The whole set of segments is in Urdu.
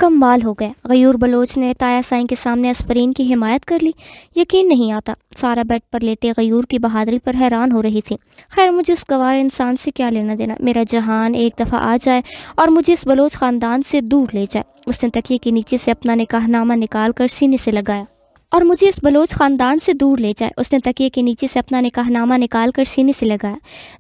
کمال ہو گیا، غیور بلوچ نے تایا سائیں کے سامنے اسفرین کی حمایت کر لی۔ یقین نہیں آتا۔ سارا بیڈ پر لیٹے غیور کی بہادری پر حیران ہو رہی تھی۔ خیر مجھے اس گوار انسان سے کیا لینا دینا، میرا جہان ایک دفعہ آ جائے اور مجھے اس بلوچ خاندان سے دور لے جائے۔ اس نے تکیے کے نیچے سے اپنا نکاح نامہ نکال کر سینے سے لگایا۔ اور مجھے اس بلوچ خاندان سے دور لے جائے۔ اس نے تکیے کے نیچے سے اپنا نکاح نامہ نکال کر سینے سے لگایا۔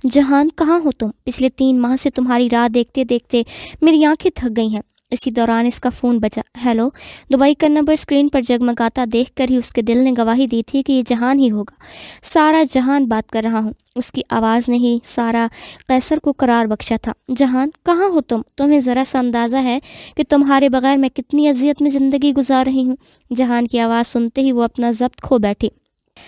جہان کہاں ہو تم؟ پچھلے 3 ماہ سے تمہاری راہ دیکھتے دیکھتے میری آنکھیں تھک گئی ہیں۔ اسی دوران اس کا فون بجا۔ ہیلو۔ دبئی کا نمبر اسکرین پر جگمگاتا دیکھ کر ہی اس کے دل نے گواہی دی تھی کہ یہ جہان ہی ہوگا۔ سارا جہان بات کر رہا ہوں۔ اس کی آواز نے ہی سارا قیصر کو قرار بخشا تھا۔ جہان کہاں ہو تم؟ تمہیں ذرا سا اندازہ ہے کہ تمہارے بغیر میں کتنی اذیت میں زندگی گزار رہی ہوں؟ جہان کی آواز سنتے ہی وہ اپنا ضبط کھو بیٹھی۔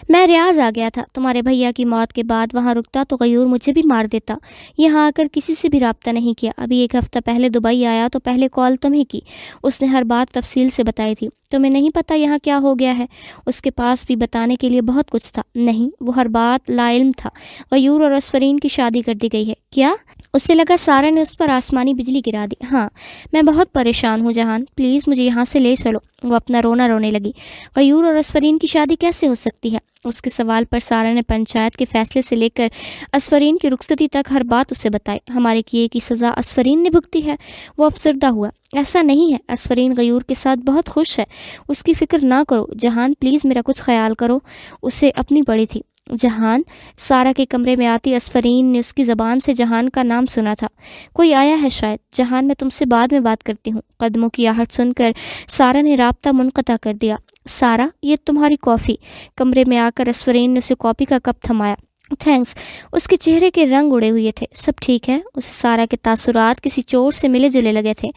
میں ریاض آ گیا تھا۔ تمہارے بھیا کی موت کے بعد وہاں رکتا تو غیور مجھے بھی مار دیتا۔ یہاں آ کر کسی سے بھی رابطہ نہیں کیا۔ ابھی 1 ہفتہ پہلے دبئی آیا تو پہلے کال تمہیں کی۔ اس نے ہر بات تفصیل سے بتائی تھی۔ تمہیں نہیں پتہ یہاں کیا ہو گیا ہے؟ اس کے پاس بھی بتانے کے لیے بہت کچھ تھا۔ نہیں، وہ ہر بات لا علم تھا۔ غیور اور اسفرین کی شادی کر دی گئی ہے۔ کیا؟ اس سے لگا سارا نے اس پر آسمانی بجلی گرا دی۔ ہاں، میں بہت پریشان ہوں جہان، پلیز مجھے یہاں سے لے چلو۔ وہ اپنا رونا رونے لگی۔ غیور اور اسفرین کی شادی کیسے ہو سکتی ہے؟ اس کے سوال پر سارا نے پنچایت کے فیصلے سے لے کر اسفرین کی رخصتی تک ہر بات اسے بتائی۔ ہمارے کیے کی سزا اسفرین نے بھگتی ہے۔ وہ افسردہ ہوا۔ ایسا نہیں ہے، اسفرین غیور کے ساتھ بہت خوش ہے۔ اس کی فکر نہ کرو جہان، پلیز میرا کچھ خیال کرو۔ اسے اپنی پڑی تھی۔ جہان؟ سارا کے کمرے میں آتی اسفرین نے اس کی زبان سے جہان کا نام سنا تھا۔ کوئی آیا ہے شاید۔ جہان میں تم سے بعد میں بات کرتی ہوں۔ قدموں کی آہٹ سن کر سارا نے رابطہ منقطع کر دیا۔ سارا، یہ تمہاری کافی۔ کمرے میں آ کر اسفرین نے اسے کافی کا کپ تھمایا۔ تھینکس۔ اس کے چہرے کے رنگ اڑے ہوئے تھے۔ سب ٹھیک ہے؟ اسے سارا کے تاثرات کسی چوٹ سے ملے جلے لگے تھے۔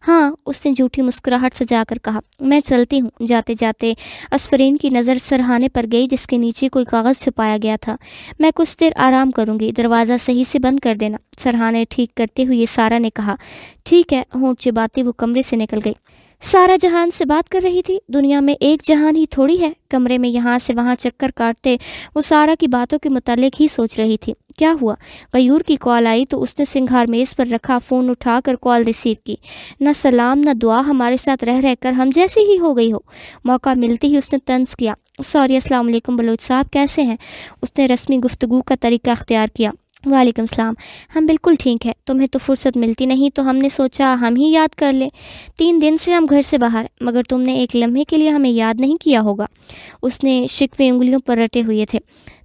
ہاں، اس نے جھوٹی مسکراہٹ سجا کر کہا۔ میں چلتی ہوں۔ جاتے جاتے اسفرین کی نظر سرہانے پر گئی جس کے نیچے کوئی کاغذ چھپایا گیا تھا۔ میں کچھ دیر آرام کروں گی، دروازہ صحیح سے بند کر دینا۔ سرہانے ٹھیک کرتے ہوئے سارا نے کہا۔ ٹھیک ہے۔ ہونٹ چباتی وہ کمرے سے نکل گئی۔ سارا جہان سے بات کر رہی تھی۔ دنیا میں ایک جہان ہی تھوڑی ہے۔ کمرے میں یہاں سے وہاں چکر کاٹتے وہ سارا کی باتوں کے متعلق ہی سوچ رہی تھی۔ کیا ہوا؟ غیور کی کال آئی تو اس نے سنگھار میز پر رکھا فون اٹھا کر کال ریسیو کی۔ نہ سلام نہ دعا، ہمارے ساتھ رہ رہ کر ہم جیسی ہی ہو گئی ہو۔ موقع ملتے ہی اس نے طنز کیا۔ سوری، السلام علیکم بلوچ صاحب، کیسے ہیں؟ اس نے رسمی گفتگو کا طریقہ اختیار کیا۔ وعلیکم السلام، ہم بالکل ٹھیک ہے۔ تمہیں تو فرصت ملتی نہیں تو ہم نے سوچا ہم ہی یاد کر لیں۔ 3 دن سے ہم گھر سے باہر، مگر تم نے ایک لمحے کے لیے ہمیں یاد نہیں کیا ہوگا۔ اس نے شکوے انگلیوں پر رٹے ہوئے تھے۔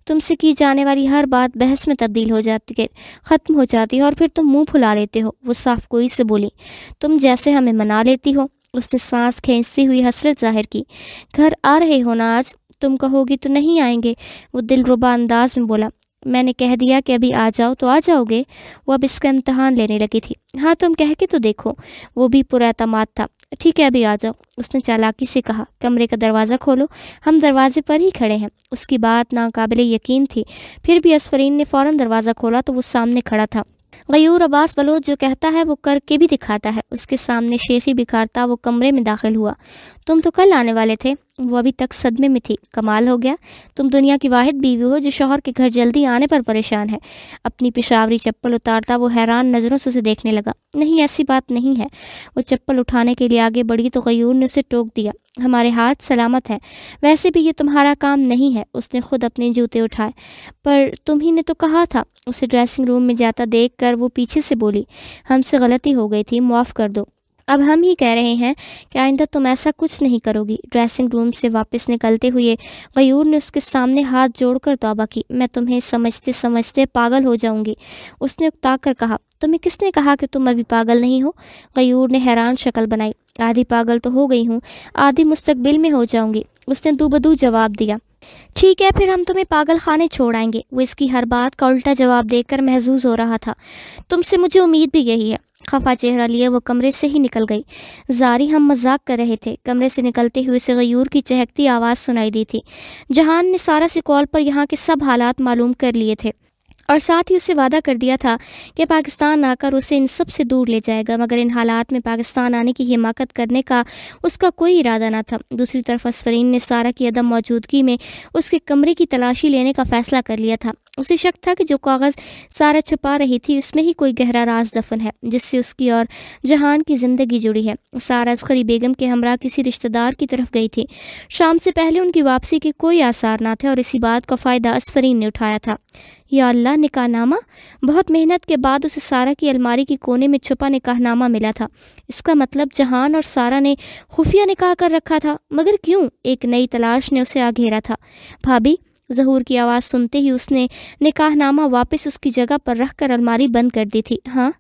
تم سے کی جانے والی ہر بات بحث میں تبدیل ہو جاتی ہے، ختم ہو جاتی ہے اور پھر تم منہ پھلا لیتے ہو۔ وہ صاف گوئی سے بولی۔ تم جیسے ہمیں منا لیتی ہو۔ اس نے سانس کھینچتی ہوئی حسرت ظاہر کی۔ گھر آ رہے ہو نا آج؟ تم کہو گی تو نہیں آئیں گے، وہ دلربا انداز میں بولا۔ میں نے کہہ دیا کہ ابھی آ جاؤ تو آ جاؤ گے؟ وہ اب اس کا امتحان لینے لگی تھی۔ ہاں تم کہہ کے تو دیکھو۔ وہ بھی پراعتماد تھا۔ ٹھیک ہے، ابھی آ جاؤ، اس نے چالاکی سے کہا۔ کمرے کا دروازہ کھولو، ہم دروازے پر ہی کھڑے ہیں۔ اس کی بات ناقابل یقین تھی، پھر بھی اسفرین نے فوراً دروازہ کھولا تو وہ سامنے کھڑا تھا۔ غیور عباس بلوچ جو کہتا ہے وہ کر کے بھی دکھاتا ہے۔ اس کے سامنے شیخی بکھارتا وہ کمرے میں داخل ہوا۔ تم تو کل آنے والے تھے۔ وہ ابھی تک صدمے میں تھی۔ کمال ہو گیا، تم دنیا کی واحد بیوی ہو جو شوہر کے گھر جلدی آنے پر پریشان ہے۔ اپنی پشاوری چپل اتارتا وہ حیران نظروں سے اسے دیکھنے لگا۔ نہیں، ایسی بات نہیں ہے۔ وہ چپل اٹھانے کے لیے آگے بڑھی تو غیور نے اسے ٹوک دیا۔ ہمارے ہاتھ سلامت ہیں، ویسے بھی یہ تمہارا کام نہیں ہے۔ اس نے خود اپنے جوتے اٹھائے۔ پر تم ہی نے تو کہا تھا۔ اسے ڈریسنگ روم میں جاتا دیکھ کر وہ پیچھے سے بولی۔ ہم سے غلطی ہو گئی تھی، معاف کر دو۔ اب ہم ہی کہہ رہے ہیں کہ آئندہ تم ایسا کچھ نہیں کرو گی۔ ڈریسنگ روم سے واپس نکلتے ہوئے غیور نے اس کے سامنے ہاتھ جوڑ کر توبہ کی۔ میں تمہیں سمجھتے سمجھتے پاگل ہو جاؤں گی، اس نے اکتا کر کہا۔ تمہیں کس نے کہا کہ تم ابھی پاگل نہیں ہو؟ غیور نے حیران شکل بنائی۔ آدھی پاگل تو ہو گئی ہوں، آدھی مستقبل میں ہو جاؤں گی، اس نے دو بدو جواب دیا۔ ٹھیک ہے، پھر ہم تمہیں پاگل خانے چھوڑ آئیں گے۔ وہ اس کی ہر بات کا الٹا جواب دے کر محظوظ ہو رہا تھا۔ تم سے مجھے امید بھی یہی ہے۔ خفا چہرہ لیے وہ کمرے سے ہی نکل گئی۔ زاری، ہم مذاق کر رہے تھے۔ کمرے سے نکلتے ہوئے سے غیور کی چہکتی آواز سنائی دی تھی۔ جہان نے سارا سے کال پر یہاں کے سب حالات معلوم کر لیے تھے اور ساتھ ہی اسے وعدہ کر دیا تھا کہ پاکستان آ کر اسے ان سب سے دور لے جائے گا، مگر ان حالات میں پاکستان آنے کی حماقت کرنے کا اس کا کوئی ارادہ نہ تھا۔ دوسری طرف اسفرین نے سارا کی عدم موجودگی میں اس کے کمرے کی تلاشی لینے کا فیصلہ کر لیا تھا۔ اسے شک تھا کہ جو کاغذ سارا چھپا رہی تھی اس میں ہی کوئی گہرا راز دفن ہے جس سے اس کی اور جہان کی زندگی جڑی ہے۔ سارا اصغری بیگم کے ہمراہ کسی رشتہ دار کی طرف گئی تھی۔ شام سے پہلے ان کی واپسی کے کوئی آثار نہ تھے اور اسی بات کا فائدہ اسفرین نے اٹھایا تھا۔ یا اللہ، نکاح نامہ! بہت محنت کے بعد اسے سارا کی الماری کے کونے میں چھپا نکاح نامہ ملا تھا۔ اس کا مطلب جہان اور سارا نے خفیہ نکاح کر رکھا تھا، مگر کیوں؟ ایک نئی تلاش نے اسے آ گھیرا تھا۔ بھابھی! ظہور کی آواز سنتے ہی اس نے نکاح نامہ واپس اس کی جگہ پر رکھ کر الماری بند کر دی تھی۔ ہاں؟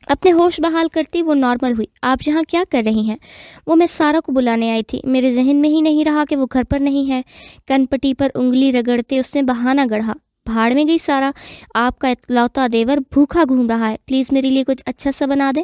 اپنے ہوش بحال کرتی وہ نارمل ہوئی۔ آپ یہاں کیا کر رہی ہیں؟ وہ میں سارا کو بلانے آئی تھی، میرے ذہن میں ہی نہیں رہا کہ وہ گھر پر نہیں ہے۔ کن پٹی پر انگلی رگڑتے اس نے بہانہ گڑھا۔ بھاڑ میں گئی سارا، آپ کا اکلوتا دیور بھوکا گھوم رہا ہے، پلیز میرے لیے کچھ اچھا سا بنا دے۔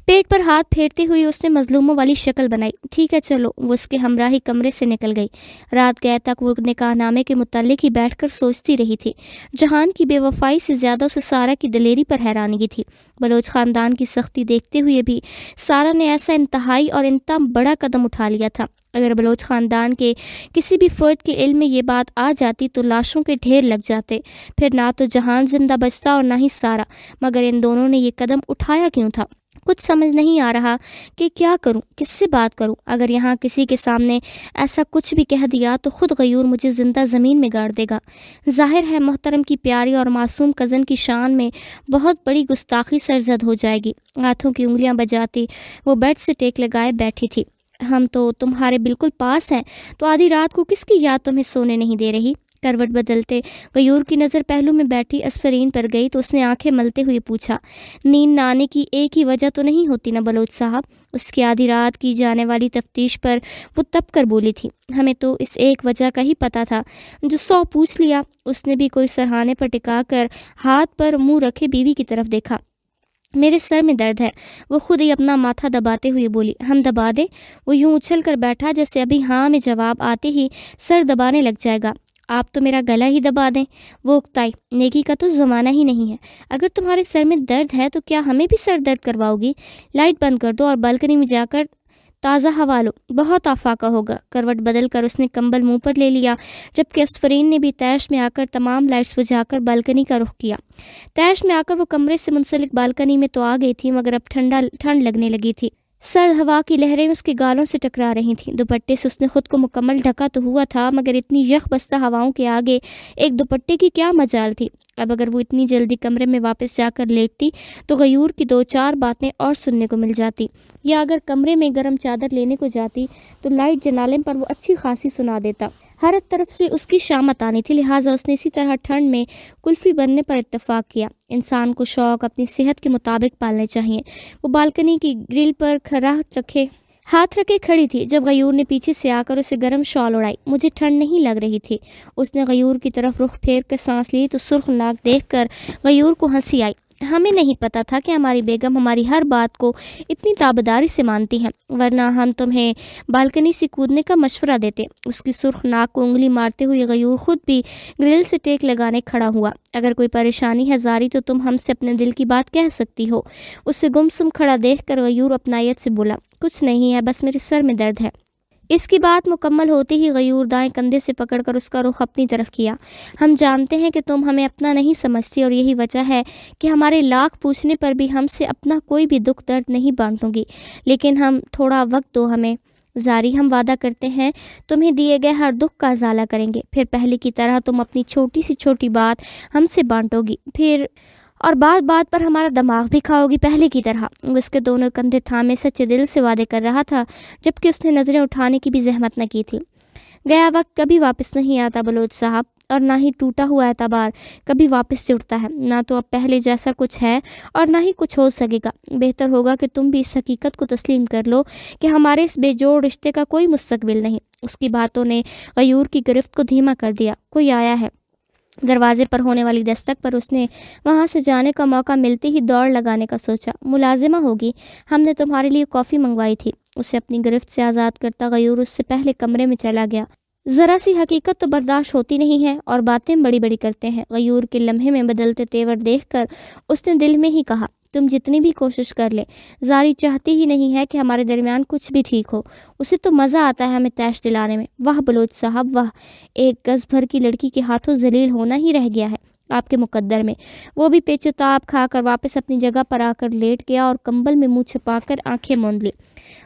پیٹ پر ہاتھ پھیرتے ہوئے اس نے مظلوموں والی شکل بنائی۔ ٹھیک ہے چلو۔ وہ اس کے ہمراہی کمرے سے نکل گئی۔ رات گئے تک وہ نکاح نامے کے متعلق ہی بیٹھ کر سوچتی رہی تھی۔ جہان کی بے وفائی سے زیادہ اسے سارا کی دلیری پر حیرانگی تھی۔ بلوچ خاندان کی سختی دیکھتے ہوئے بھی سارا نے ایسا انتہائی اور انتہا بڑا قدم اٹھا لیا تھا۔ اگر بلوچ خاندان کے کسی بھی فرد کے علم میں یہ بات آ جاتی تو لاشوں کے ڈھیر لگ جاتے، پھر نہ تو جہان زندہ بچتا اور نہ ہی سارا۔ مگر ان دونوں نے یہ قدم اٹھایا کیوں تھا؟ کچھ سمجھ نہیں آ رہا کہ کیا کروں، کس سے بات کروں۔ اگر یہاں کسی کے سامنے ایسا کچھ بھی کہہ دیا تو خود غیور مجھے زندہ زمین میں گاڑ دے گا۔ ظاہر ہے محترم کی پیاری اور معصوم کزن کی شان میں بہت بڑی گستاخی سرزد ہو جائے گی۔ ہاتھوں کی انگلیاں بجاتی وہ بیڈ سے ٹیک لگائے بیٹھی تھی۔ ہم تو تمہارے بالکل پاس ہیں، تو آدھی رات کو کس کی یاد تمہیں سونے نہیں دے رہی؟ کروٹ بدلتے غیور کی نظر پہلو میں بیٹھی اسفرین پر گئی تو اس نے آنکھیں ملتے ہوئے پوچھا، نیند نہ آنے کی ایک ہی وجہ تو نہیں ہوتی نا بلوچ صاحب؟ اس کی آدھی رات کی جانے والی تفتیش پر وہ تپ کر بولی تھی، ہمیں تو اس ایک وجہ کا ہی پتہ تھا جو 100 پوچھ لیا۔ اس نے بھی کوئی سرہانے پر ٹکا کر ہاتھ پر منہ رکھے بیوی کی طرف دیکھا۔ میرے سر میں درد ہے، وہ خود ہی اپنا ماتھا دباتے ہوئے بولی۔ ہم دبا دیں؟ وہ یوں اچھل کر بیٹھا جیسے ابھی ہاں میں جواب آتے ہی سر دبانے لگ جائے گا۔ آپ تو میرا گلا ہی دبا دیں، وہ اکتائی۔ نیکی کا تو زمانہ ہی نہیں ہے، اگر تمہارے سر میں درد ہے تو کیا ہمیں بھی سر درد کرواؤ گی؟ لائٹ بند کر دو اور بالکنی میں جا کر تازہ ہوا لو، بہت آفاقہ ہوگا۔ کروٹ بدل کر اس نے کمبل منہ پر لے لیا، جبکہ اسفرین نے بھی تیش میں آ کر تمام لائٹس بجھا کر بالکنی کا رخ کیا۔ تیش میں آ کر وہ کمرے سے منسلک بالکنی میں تو آ گئی تھی، مگر اب ٹھنڈ لگنے لگی تھی۔ سرد ہوا کی لہریں اس کے گالوں سے ٹکرا رہی تھیں۔ دوپٹے سے اس نے خود کو مکمل ڈھکا تو ہوا تھا، مگر اتنی یخ بستہ ہواؤں کے آگے ایک دوپٹے کی کیا مجال تھی؟ اب اگر وہ اتنی جلدی کمرے میں واپس جا کر لیٹتی تو غیور کی 2-4 باتیں اور سننے کو مل جاتی، یا اگر کمرے میں گرم چادر لینے کو جاتی تو لائٹ جنالے پر وہ اچھی خاصی سنا دیتا۔ ہر طرف سے اس کی شامت آنی تھی، لہٰذا اس نے اسی طرح ٹھنڈ میں کلفی بننے پر اتفاق کیا۔ انسان کو شوق اپنی صحت کے مطابق پالنے چاہیے۔ وہ بالکنی کی گرل پر ہاتھ رکھے کھڑی تھی جب غیور نے پیچھے سے آ کر اسے گرم شال اڑائی۔ مجھے ٹھنڈ نہیں لگ رہی تھی۔ اس نے غیور کی طرف رخ پھیر کر سانس لی تو سرخ ناک دیکھ کر غیور کو ہنسی آئی۔ ہمیں نہیں پتا تھا کہ ہماری بیگم ہماری ہر بات کو اتنی تابداری سے مانتی ہیں، ورنہ ہم تمہیں بالکنی سے کودنے کا مشورہ دیتے۔ اس کی سرخ ناک کو انگلی مارتے ہوئے غیور خود بھی گرل سے ٹیک لگانے کھڑا ہوا۔ اگر کوئی پریشانی ہے زاری تو تم ہم سے اپنے دل کی بات کہہ سکتی ہو۔ اسے گمسم کھڑا دیکھ کر غیور اپنائیت سے بولا، کچھ نہیں ہے، بس میرے سر میں درد ہے۔ اس کی بات مکمل ہوتے ہی غیور دائیں کندھے سے پکڑ کر اس کا رخ اپنی طرف کیا۔ ہم جانتے ہیں کہ تم ہمیں اپنا نہیں سمجھتی اور یہی وجہ ہے کہ ہمارے لاکھ پوچھنے پر بھی ہم سے اپنا کوئی بھی دکھ درد نہیں بانٹوں گی، لیکن ہم تھوڑا وقت دو ہمیں۔ زاری، ہم وعدہ کرتے ہیں تمہیں دیے گئے ہر دکھ کا ازالہ کریں گے، پھر پہلے کی طرح تم اپنی چھوٹی سی چھوٹی بات ہم سے بانٹو گی، پھر اور بات بات پر ہمارا دماغ بھی کھاؤ گی پہلے کی طرح۔ وہ اس کے دونوں کندھے تھامے سچے دل سے وعدے کر رہا تھا، جبکہ اس نے نظریں اٹھانے کی بھی زحمت نہ کی تھی۔ گیا وقت کبھی واپس نہیں آتا بلوچ صاحب، اور نہ ہی ٹوٹا ہوا اعتبار کبھی واپس جڑتا ہے، نہ تو اب پہلے جیسا کچھ ہے اور نہ ہی کچھ ہو سکے گا۔ بہتر ہوگا کہ تم بھی اس حقیقت کو تسلیم کر لو کہ ہمارے اس بے جوڑ رشتے کا کوئی مستقبل نہیں۔ اس کی باتوں نے غیور کی گرفت کو دھیما کر دیا۔ کوئی آیا ہے۔ دروازے پر ہونے والی دستک پر اس نے وہاں سے جانے کا موقع ملتے ہی دوڑ لگانے کا سوچا۔ ملازمہ ہوگی، ہم نے تمہارے لیے کافی منگوائی تھی۔ اسے اپنی گرفت سے آزاد کرتا غیور اس سے پہلے کمرے میں چلا گیا۔ ذرا سی حقیقت تو برداشت ہوتی نہیں ہے اور باتیں بڑی بڑی کرتے ہیں۔ غیور کے لمحے میں بدلتے تیور دیکھ کر اس نے دل میں ہی کہا، تم جتنی بھی کوشش کر لے، زاری چاہتی ہی نہیں ہے کہ ہمارے درمیان کچھ بھی ٹھیک ہو۔ اسے تو مزہ آتا ہے ہمیں تیش دلانے میں۔ واہ بلوچ صاحب واہ، ایک گز بھر کی لڑکی کے ہاتھوں ذلیل ہونا ہی رہ گیا ہے۔ آپ کے مقدر میں۔ وہ بھی پیچ و تاب کھا کر واپس اپنی جگہ پر آ کر لیٹ گیا اور کمبل میں منہ چھپا کر آنکھیں موند لی۔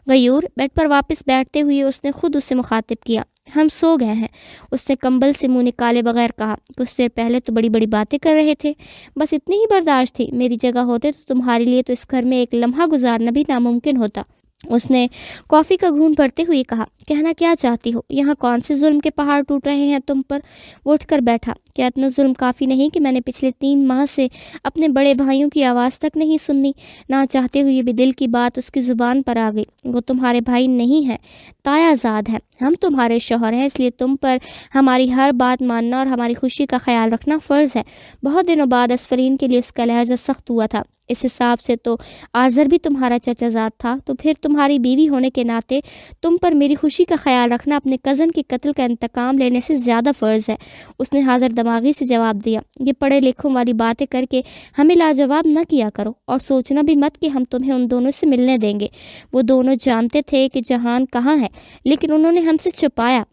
غیور بیڈ پر واپس بیٹھتے ہوئے اس نے خود اسے مخاطب کیا۔ ہم سو گئے ہیں، اس نے کمبل سے منہ نکالے بغیر کہا۔ کچھ دیر پہلے تو بڑی بڑی باتیں کر رہے تھے، بس اتنی ہی برداشت تھی۔ میری جگہ ہوتے تو تمہارے لیے تو اس گھر میں ایک لمحہ گزارنا بھی ناممکن ہوتا۔ اس نے کافی کا گھونٹ بھرتے ہوئے کہا۔ کہنا کیا چاہتی ہو؟ یہاں کون سے ظلم کے پہاڑ ٹوٹ رہے ہیں تم پر؟ وہ اٹھ کر بیٹھا۔ کیا اتنا ظلم کافی نہیں کہ میں نے پچھلے 3 ماہ سے اپنے بڑے بھائیوں کی آواز تک نہیں سنی؟ نہ چاہتے ہوئے بھی دل کی بات اس کی زبان پر آ گئی۔ وہ تمہارے بھائی نہیں ہے، تایا زاد ہے، ہم تمہارے شوہر ہیں، اس لیے تم پر ہماری ہر بات ماننا اور ہماری خوشی کا خیال رکھنا فرض ہے۔ بہت دنوں بعد اسفرین کے لیے اس کا لہجہ سخت ہوا تھا۔ اس حساب سے تو آذر بھی تمہارا چچا زاد تھا، تو پھر تمہاری بیوی ہونے کے ناطے تم پر میری خوشی کا خیال رکھنا اپنے کزن کے قتل کا انتقام لینے سے زیادہ فرض ہے۔ اس نے حاضر دماغی سے جواب دیا۔ یہ پڑھے لکھوں والی باتیں کر کے ہمیں لاجواب نہ کیا کرو، اور سوچنا بھی مت کہ ہم تمہیں ان دونوں سے ملنے دیں گے۔ وہ دونوں جانتے تھے کہ جہان کہاں ہے، لیکن انہوں نے ہم سے چھپایا۔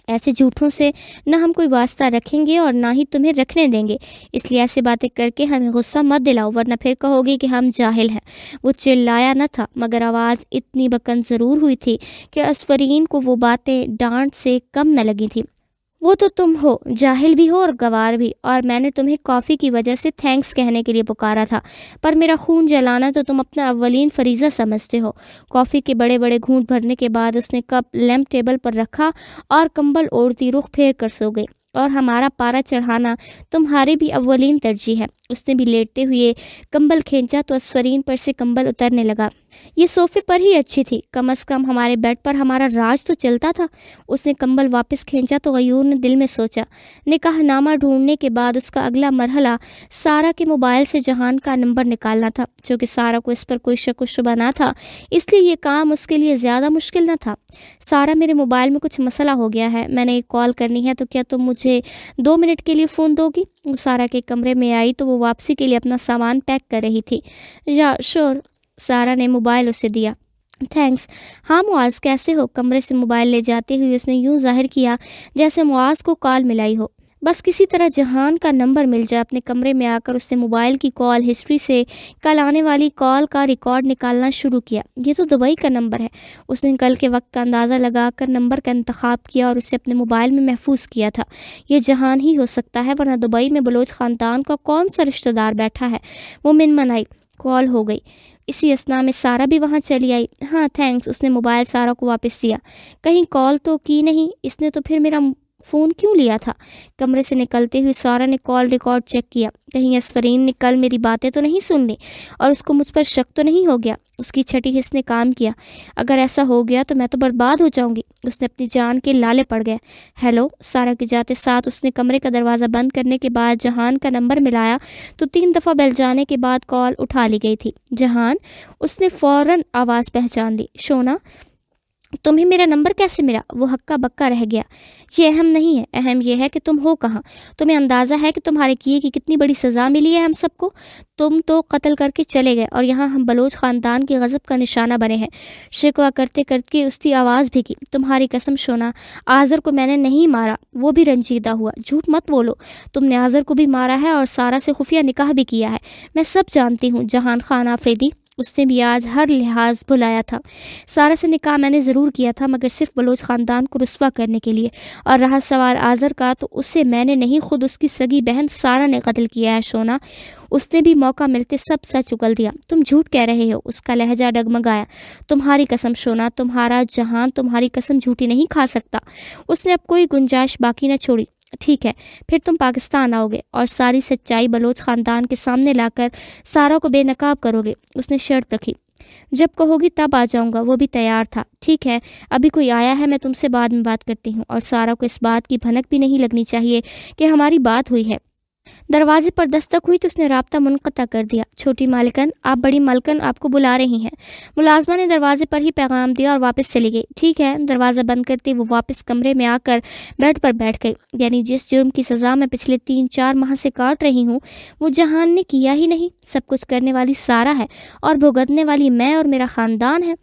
ایسے جھوٹوں سے نہ ہم کوئی واسطہ رکھیں گے اور نہ ہی تمہیں رکھنے دیں گے، اس لیے ایسی باتیں کر کے ہمیں غصہ مت دلاؤ، ورنہ پھر کہو گے کہ ہم جاہل ہیں۔ وہ چلایا نہ تھا، مگر آواز اتنی بکن ضرور ہوئی تھی کہ اسفرین کو وہ باتیں ڈانٹ سے کم نہ لگی تھی۔ وہ تو تم ہو، جاہل بھی ہو اور گوار بھی، اور میں نے تمہیں کافی کی وجہ سے تھینکس کہنے کے لیے پکارا تھا، پر میرا خون جلانا تو تم اپنا اولین فریضہ سمجھتے ہو۔ کافی کے بڑے بڑے گھونٹ بھرنے کے بعد اس نے کپ لیمپ ٹیبل پر رکھا اور کمبل اوڑھتی رخ پھیر کر سو گئی۔ اور ہمارا پارا چڑھانا تمہاری بھی اولین ترجیح ہے۔ اس نے بھی لیٹتے ہوئے کمبل کھینچا تو اسفرین پر سے کمبل اترنے لگا۔ یہ صوفے پر ہی اچھی تھی، کم از کم ہمارے بیڈ پر ہمارا راج تو چلتا تھا۔ اس نے کمبل واپس کھینچا تو غیور نے دل میں سوچا، نکاح نامہ ڈھونڈنے کے بعد اس کا اگلا مرحلہ سارا کے موبائل سے جہان کا نمبر نکالنا تھا۔ چونکہ سارا کو اس پر کوئی شک و شبہ نہ تھا، اس لیے یہ کام اس کے لیے زیادہ مشکل نہ تھا۔ سارا، میرے موبائل میں کچھ مسئلہ ہو گیا ہے، میں نے ایک کال کرنی ہے، تو کیا تم مجھے 2 منٹ کے لیے فون دو گی؟ وہ سارا کے کمرے میں آئی تو وہ واپسی کے لیے اپنا سامان پیک کر رہی تھی۔ یا شور، سارا نے موبائل اسے دیا۔ تھینکس۔ ہاں معاذ، کیسے ہو؟ کمرے سے موبائل لے جاتے ہوئے اس نے یوں ظاہر کیا جیسے معاذ کو کال ملائی ہو۔ بس کسی طرح جہان کا نمبر مل جائے۔ اپنے کمرے میں آ کر اس نے موبائل کی کال ہسٹری سے کل آنے والی کال کا ریکارڈ نکالنا شروع کیا۔ یہ تو دبئی کا نمبر ہے۔ اس نے کل کے وقت کا اندازہ لگا کر نمبر کا انتخاب کیا اور اسے اپنے موبائل میں محفوظ کیا تھا۔ یہ جہان ہی ہو سکتا ہے، ورنہ دبئی میں بلوچ خاندان کا کون سا رشتہ دار بیٹھا ہے؟ وہ من آئی۔ کال ہو گئی۔ اسی اثنا میں سارا بھی وہاں چلی آئی۔ ہاں تھینکس۔ اس نے موبائل سارا کو واپس دیا۔ کہیں کال تو کی نہیں؟ اس نے تو پھر میرا فون کیوں لیا تھا؟ کمرے سے نکلتے ہوئے سارا نے کال ریکارڈ چیک کیا۔ کہیں اسفرین نے کل میری باتیں تو نہیں سن لی اور اس کو مجھ پر شک تو نہیں ہو گیا؟ اس کی چھٹی حس نے کام کیا۔ اگر ایسا ہو گیا تو میں تو برباد ہو جاؤں گی۔ اس نے اپنی جان کے لالے پڑ گئے۔ ہیلو، سارا کے جاتے ساتھ اس نے کمرے کا دروازہ بند کرنے کے بعد جہان کا نمبر ملایا تو 3 دفعہ بیل جانے کے بعد کال اٹھا لی گئی تھی۔ جہان، اس نے فوراً آواز پہچان لی۔ شونا، تمہیں میرا نمبر کیسے ملا؟ وہ ہکا بکا رہ گیا۔ یہ اہم نہیں ہے، اہم یہ ہے کہ تم ہو کہاں۔ تمہیں اندازہ ہے کہ تمہارے کیے کی کتنی بڑی سزا ملی ہے ہم سب کو؟ تم تو قتل کر کے چلے گئے اور یہاں ہم بلوچ خاندان کے غضب کا نشانہ بنے ہیں۔ شکوہ کرتے کرتے اس کی آواز بھی کی۔ تمہاری قسم شونا، آذر کو میں نے نہیں مارا، وہ بھی رنجیدہ ہوا۔ جھوٹ مت بولو، تم نے آذر کو بھی مارا ہے اور سارا سے خفیہ نکاح بھی کیا ہے۔ میں سب جانتی ہوں جہان خان آفریدی۔ اس نے بھی آج ہر لحاظ بھلایا تھا۔ سارا سے نکاح میں نے ضرور کیا تھا، مگر صرف بلوچ خاندان کو رسوا کرنے کے لیے، اور رہا سوال آذر کا تو اسے میں نے نہیں، خود اس کی سگی بہن سارا نے قتل کیا ہے۔ شونا، اس نے بھی موقع ملتے سب سچ اگل دیا۔ تم جھوٹ کہہ رہے ہو۔ اس کا لہجہ ڈگمگایا۔ تمہاری قسم شونا، تمہارا جہان تمہاری قسم جھوٹی نہیں کھا سکتا۔ اس نے اب کوئی گنجائش باقی نہ چھوڑی۔ ٹھیک ہے، پھر تم پاکستان آؤ گے اور ساری سچائی بلوچ خاندان کے سامنے لا کر سارا کو بے نقاب کرو گے۔ اس نے شرط رکھی۔ جب کہو گی تب آ جاؤں گا۔ وہ بھی تیار تھا۔ ٹھیک ہے، ابھی کوئی آیا ہے، میں تم سے بعد میں بات کرتی ہوں، اور سارا کو اس بات کی بھنک بھی نہیں لگنی چاہیے کہ ہماری بات ہوئی ہے۔ دروازے پر دستک ہوئی تو اس نے رابطہ منقطع کر دیا۔ چھوٹی مالکن، آپ بڑی مالکن آپ کو بلا رہی ہیں۔ ملازمہ نے دروازے پر ہی پیغام دیا اور واپس چلی گئی۔ ٹھیک ہے۔ دروازہ بند کرتے وہ واپس کمرے میں آ کر بیڈ پر بیٹھ گئی۔ یعنی جس جرم کی سزا میں پچھلے 3-4 ماہ سے کاٹ رہی ہوں وہ جہان نے کیا ہی نہیں۔ سب کچھ کرنے والی سارا ہے اور بھگتنے والی میں اور میرا خاندان ہے۔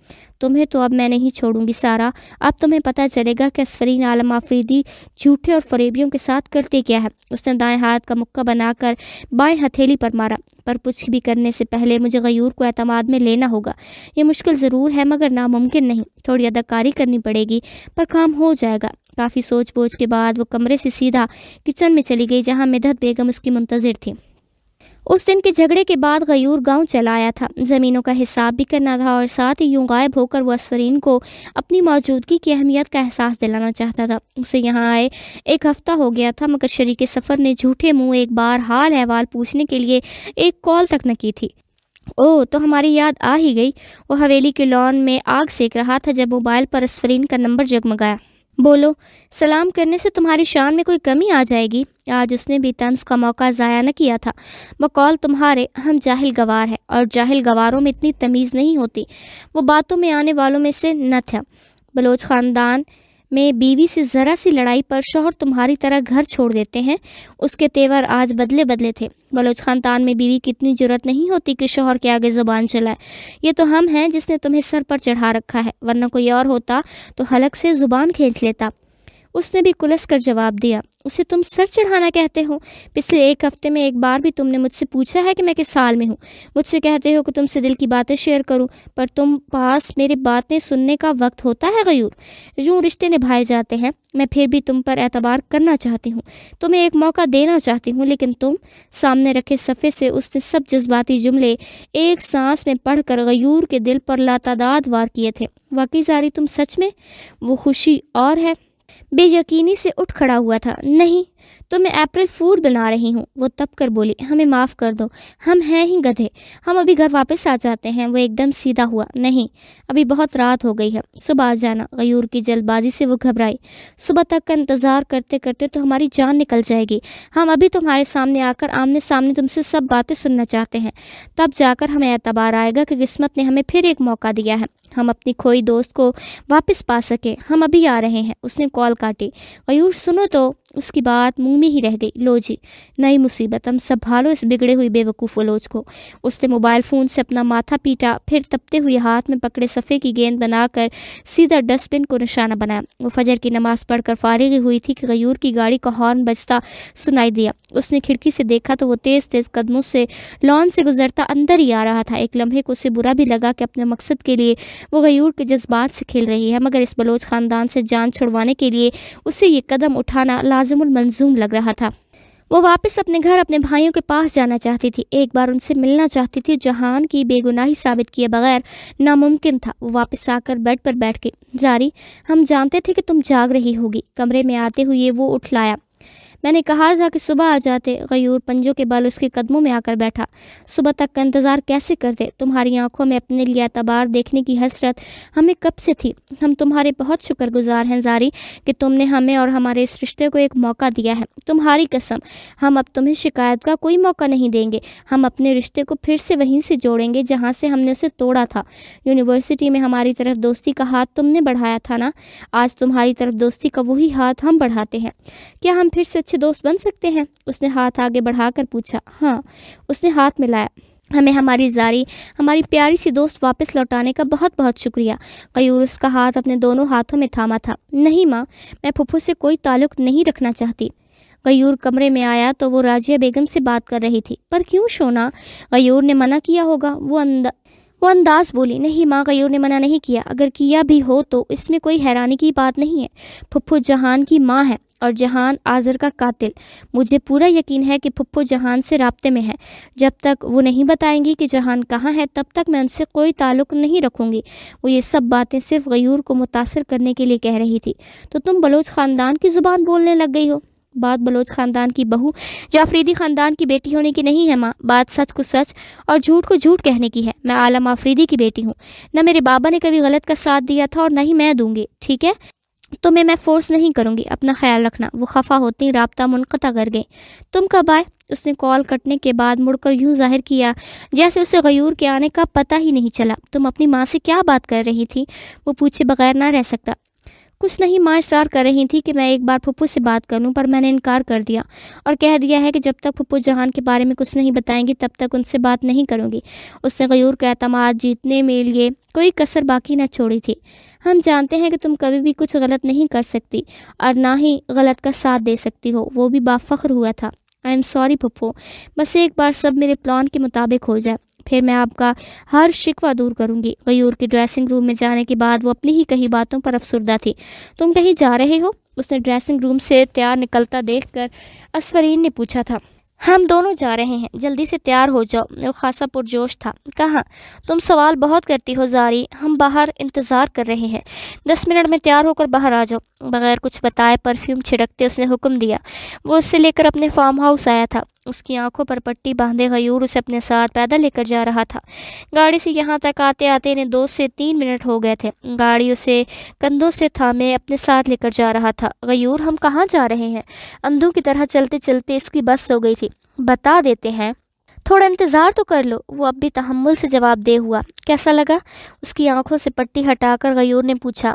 تمہیں تو اب میں نہیں چھوڑوں گی سارا، اب تمہیں پتہ چلے گا کہ اسفرین عالم آفریدی جھوٹے اور فریبیوں کے ساتھ کرتے کیا ہے۔ اس نے دائیں ہاتھ کا مکہ بنا کر بائیں ہتھیلی پر مارا۔ پر کچھ بھی کرنے سے پہلے مجھے غیور کو اعتماد میں لینا ہوگا۔ یہ مشکل ضرور ہے مگر ناممکن نہیں، تھوڑی اداکاری کرنی پڑے گی پر کام ہو جائے گا۔ کافی سوچ بوجھ کے بعد وہ کمرے سے سیدھا کچن میں چلی گئی جہاں مدحت بیگم اس کی منتظر تھی۔ اس دن کے جھگڑے کے بعد غیور گاؤں چلا آیا تھا، زمینوں کا حساب بھی کرنا تھا اور ساتھ ہی یوں غائب ہو کر وہ اسفرین کو اپنی موجودگی کی اہمیت کا احساس دلانا چاہتا تھا۔ اسے یہاں آئے 1 ہفتہ ہو گیا تھا مگر شریک سفر نے جھوٹے منہ ایک بار حال احوال پوچھنے کے لیے ایک کال تک نہ کی تھی۔ او تو ہماری یاد آ ہی گئی۔ وہ حویلی کے لان میں آگ سیک رہا تھا جب موبائل پر اسفرین کا نمبر جگمگایا۔ بولو، سلام کرنے سے تمہاری شان میں کوئی کمی آ جائے گی؟ آج اس نے بھی طنز کا موقع ضائع نہ کیا تھا۔ بقول تمہارے ہم جاہل گوار ہیں اور جاہل گواروں میں اتنی تمیز نہیں ہوتی۔ وہ باتوں میں آنے والوں میں سے نہ تھا۔ بلوچ خاندان میں بیوی سے ذرا سی لڑائی پر شوہر تمہاری طرح گھر چھوڑ دیتے ہیں۔ اس کے تیور آج بدلے تھے۔ بلوچ خاندان میں بیوی کی اتنی جرأت نہیں ہوتی کہ شوہر کے آگے زبان چلائے۔ یہ تو ہم ہیں جس نے تمہیں سر پر چڑھا رکھا ہے، ورنہ کوئی اور ہوتا تو حلق سے زبان کھینچ لیتا۔ اس نے بھی کلس کر جواب دیا۔ اسے تم سر چڑھانا کہتے ہو؟ پچھلے 1 ہفتے میں ایک بار بھی تم نے مجھ سے پوچھا ہے کہ میں کس حال میں ہوں؟ مجھ سے کہتے ہو کہ تم سے دل کی باتیں شیئر کروں، پر تم پاس میرے باتیں سننے کا وقت ہوتا ہے غیور؟ یوں رشتے نبھائے جاتے ہیں۔ میں پھر بھی تم پر اعتبار کرنا چاہتی ہوں، تمہیں ایک موقع دینا چاہتی ہوں، لیکن تم سامنے رکھے صفحے سے اس نے سب جذباتی جملے ایک سانس میں پڑھ کر غیور کے دل پر لاتعداد وار کیے تھے۔ واقعی زاری تم سچ میں؟ وہ خوشی اور ہے بے یقینی سے اٹھ کھڑا ہوا تھا۔ نہیں، تو میں اپریل فول بنا رہی ہوں۔ وہ تب کر بولی، ہمیں معاف کر دو، ہم ہیں ہی گدھے، ہم ابھی گھر واپس آ جاتے ہیں۔ وہ ایک دم سیدھا ہوا، نہیں، ابھی بہت رات ہو گئی ہے، صبح آ جانا۔ غیور کی جلد بازی سے وہ گھبرائی۔ صبح تک کا انتظار کرتے کرتے تو ہماری جان نکل جائے گی۔ ہم ابھی تمہارے سامنے آ کر آمنے سامنے تم سے سب باتیں سننا چاہتے ہیں، تب جا کر ہمیں اعتبار آئے گا کہ قسمت نے ہمیں پھر ایک موقع دیا ہے، ہم اپنی کھوئی دوست کو واپس پا سکے۔ ہم ابھی آ رہے ہیں۔ اس نے کال کاٹی۔ غیور سنو تو، اس کی بات منہ میں ہی رہ گئی۔ لو جی، نئی مصیبت، ہم سنبھالو اس بگڑے ہوئی بے وقوف ولوچ کو۔ اس نے موبائل فون سے اپنا ماتھا پیٹا، پھر تپتے ہوئے ہاتھ میں پکڑے صفحے کی گیند بنا کر سیدھا ڈسٹ بن کو نشانہ بنایا۔ وہ فجر کی نماز پڑھ کر فارغ ہی ہوئی تھی کہ غیور کی گاڑی کا ہارن بجتا سنائی دیا۔ اس نے کھڑکی سے دیکھا تو وہ تیز تیز قدموں سے لان سے گزرتا اندر ہی آ رہا تھا۔ ایک لمحے کو اسے برا بھی لگا کہ اپنے مقصد کے لیے وہ غیور کے جذبات سے کھیل رہی ہے، مگر اس بلوچ خاندان سے جان چھڑوانے کے لیے اسے یہ قدم اٹھانا لازم الملزوم لگ رہا تھا۔ وہ واپس اپنے گھر اپنے بھائیوں کے پاس جانا چاہتی تھی، ایک بار ان سے ملنا چاہتی تھی۔ جہان کی بے گناہی ثابت کیے بغیر ناممکن تھا۔ وہ واپس آ کر بیڈ پر بیٹھ گئی۔ زاری، ہم جانتے تھے کہ تم جاگ رہی ہوگی۔ کمرے میں آتے ہوئے وہ اٹھ لایا۔ میں نے کہا تھا کہ صبح آ جاتے۔ غیور پنجوں کے بل اس کے قدموں میں آ کر بیٹھا۔ صبح تک کا انتظار کیسے کرتے؟ تمہاری آنکھوں میں اپنے لیے اعتبار دیکھنے کی حسرت ہمیں کب سے تھی۔ ہم تمہارے بہت شکر گزار ہیں زاری کہ تم نے ہمیں اور ہمارے اس رشتے کو ایک موقع دیا ہے۔ تمہاری قسم، ہم اب تمہیں شکایت کا کوئی موقع نہیں دیں گے۔ ہم اپنے رشتے کو پھر سے وہیں سے جوڑیں گے جہاں سے ہم نے اسے توڑا تھا۔ یونیورسٹی میں ہماری طرف دوستی کا ہاتھ تم نے بڑھایا تھا نا، آج تمہاری طرف دوستی کا وہی ہاتھ ہم بڑھاتے ہیں۔ کیا ہم پھر سے اچھے دوست بن سکتے ہیں؟ اس نے ہاتھ آگے بڑھا کر پوچھا۔ ہاں، اس نے ہاتھ ملایا۔ ہمیں ہماری زاری، ہماری پیاری سی دوست واپس لوٹانے کا بہت بہت شکریہ۔ غیور اس کا ہاتھ اپنے دونوں ہاتھوں میں تھاما تھا۔ نہیں ماں، میں پھپھو سے کوئی تعلق نہیں رکھنا چاہتی۔ غیور کمرے میں آیا تو وہ راجیہ بیگم سے بات کر رہی تھی۔ پر کیوں شونا؟ غیور نے منع کیا ہوگا، وہ انداز بولی۔ نہیں ماں، غیور نے منع نہیں کیا، اگر کیا بھی ہو تو اس میں کوئی حیرانی کی بات نہیں ہے۔ پھپھو جہان کی ماں ہے اور جہان آذر کا قاتل۔ مجھے پورا یقین ہے کہ پھپھو جہان سے رابطے میں ہے۔ جب تک وہ نہیں بتائیں گی کہ جہان کہاں ہے تب تک میں ان سے کوئی تعلق نہیں رکھوں گی۔ وہ یہ سب باتیں صرف غیور کو متاثر کرنے کے لیے کہہ رہی تھی۔ تو تم بلوچ خاندان کی زبان بولنے لگ گئی ہو؟ بات بلوچ خاندان کی بہو یا آفریدی خاندان کی بیٹی ہونے کی نہیں ہے ماں، بات سچ کو سچ اور جھوٹ کو جھوٹ کہنے کی ہے۔ میں عالم آفریدی کی بیٹی ہوں، نہ میرے بابا نے کبھی غلط کا ساتھ دیا تھا اور نہ ہی میں دوں گی، ٹھیک ہے؟ تمہیں میں فورس نہیں کروں گی، اپنا خیال رکھنا۔ وہ خفا ہوتی رابطہ منقطع کر گئے۔ تم کب آئے؟ اس نے کال کٹنے کے بعد مڑ کر یوں ظاہر کیا جیسے اسے غیور کے آنے کا پتہ ہی نہیں چلا۔ تم اپنی ماں سے کیا بات کر رہی تھی؟ وہ پوچھے بغیر نہ رہ سکتا۔ کچھ نہیں، ماں اصرار کر رہی تھی کہ میں ایک بار پھپھو سے بات کر لوں، پر میں نے انکار کر دیا اور کہہ دیا ہے کہ جب تک پھپھو جہان کے بارے میں کچھ نہیں بتائیں گی تب تک ان سے بات نہیں کروں گی۔ اس نے غیور کا اعتماد جیتنے میں لیے کوئی کسر باقی نہ چھوڑی تھی۔ ہم جانتے ہیں کہ تم کبھی بھی کچھ غلط نہیں کر سکتی اور نہ ہی غلط کا ساتھ دے سکتی ہو۔ وہ بھی بافخر ہوا تھا۔ آئی ایم سوری پھپھو، بس ایک بار سب میرے پلان کے مطابق ہو جائے، پھر میں آپ کا ہر شکوہ دور کروں گی۔ غیور کی ڈریسنگ روم میں جانے کے بعد وہ اپنی ہی کہی باتوں پر افسردہ تھی۔ تم کہیں جا رہے ہو؟ اس نے ڈریسنگ روم سے تیار نکلتا دیکھ کر اسفرین نے پوچھا تھا۔ ہم دونوں جا رہے ہیں، جلدی سے تیار ہو جاؤ۔ وہ خاصا پرجوش تھا۔ کہاں؟ تم سوال بہت کرتی ہو زاری، ہم باہر انتظار کر رہے ہیں، 10 منٹ میں تیار ہو کر باہر آ جاؤ۔ بغیر کچھ بتائے پرفیوم چھڑکتے اس نے حکم دیا۔ وہ اسے لے کر اپنے فارم ہاؤس آیا تھا۔ اس کی آنکھوں پر پٹی باندھے غیور اسے اپنے ساتھ پیدل لے کر جا رہا تھا۔ گاڑی سے یہاں تک آتے آتے انہیں 2 سے 3 منٹ ہو گئے تھے۔ گاڑی اسے کندھوں سے تھامے اپنے ساتھ لے کر جا رہا تھا۔ غیور، ہم کہاں جا رہے ہیں؟ اندھوں کی طرح چلتے چلتے اس کی بس ہو گئی تھی۔ بتا دیتے ہیں، تھوڑا انتظار تو کر لو۔ وہ اب بھی تحمل سے جواب دے ہوا۔ کیسا لگا؟ اس کی آنکھوں سے پٹی ہٹا کر غیور نے پوچھا۔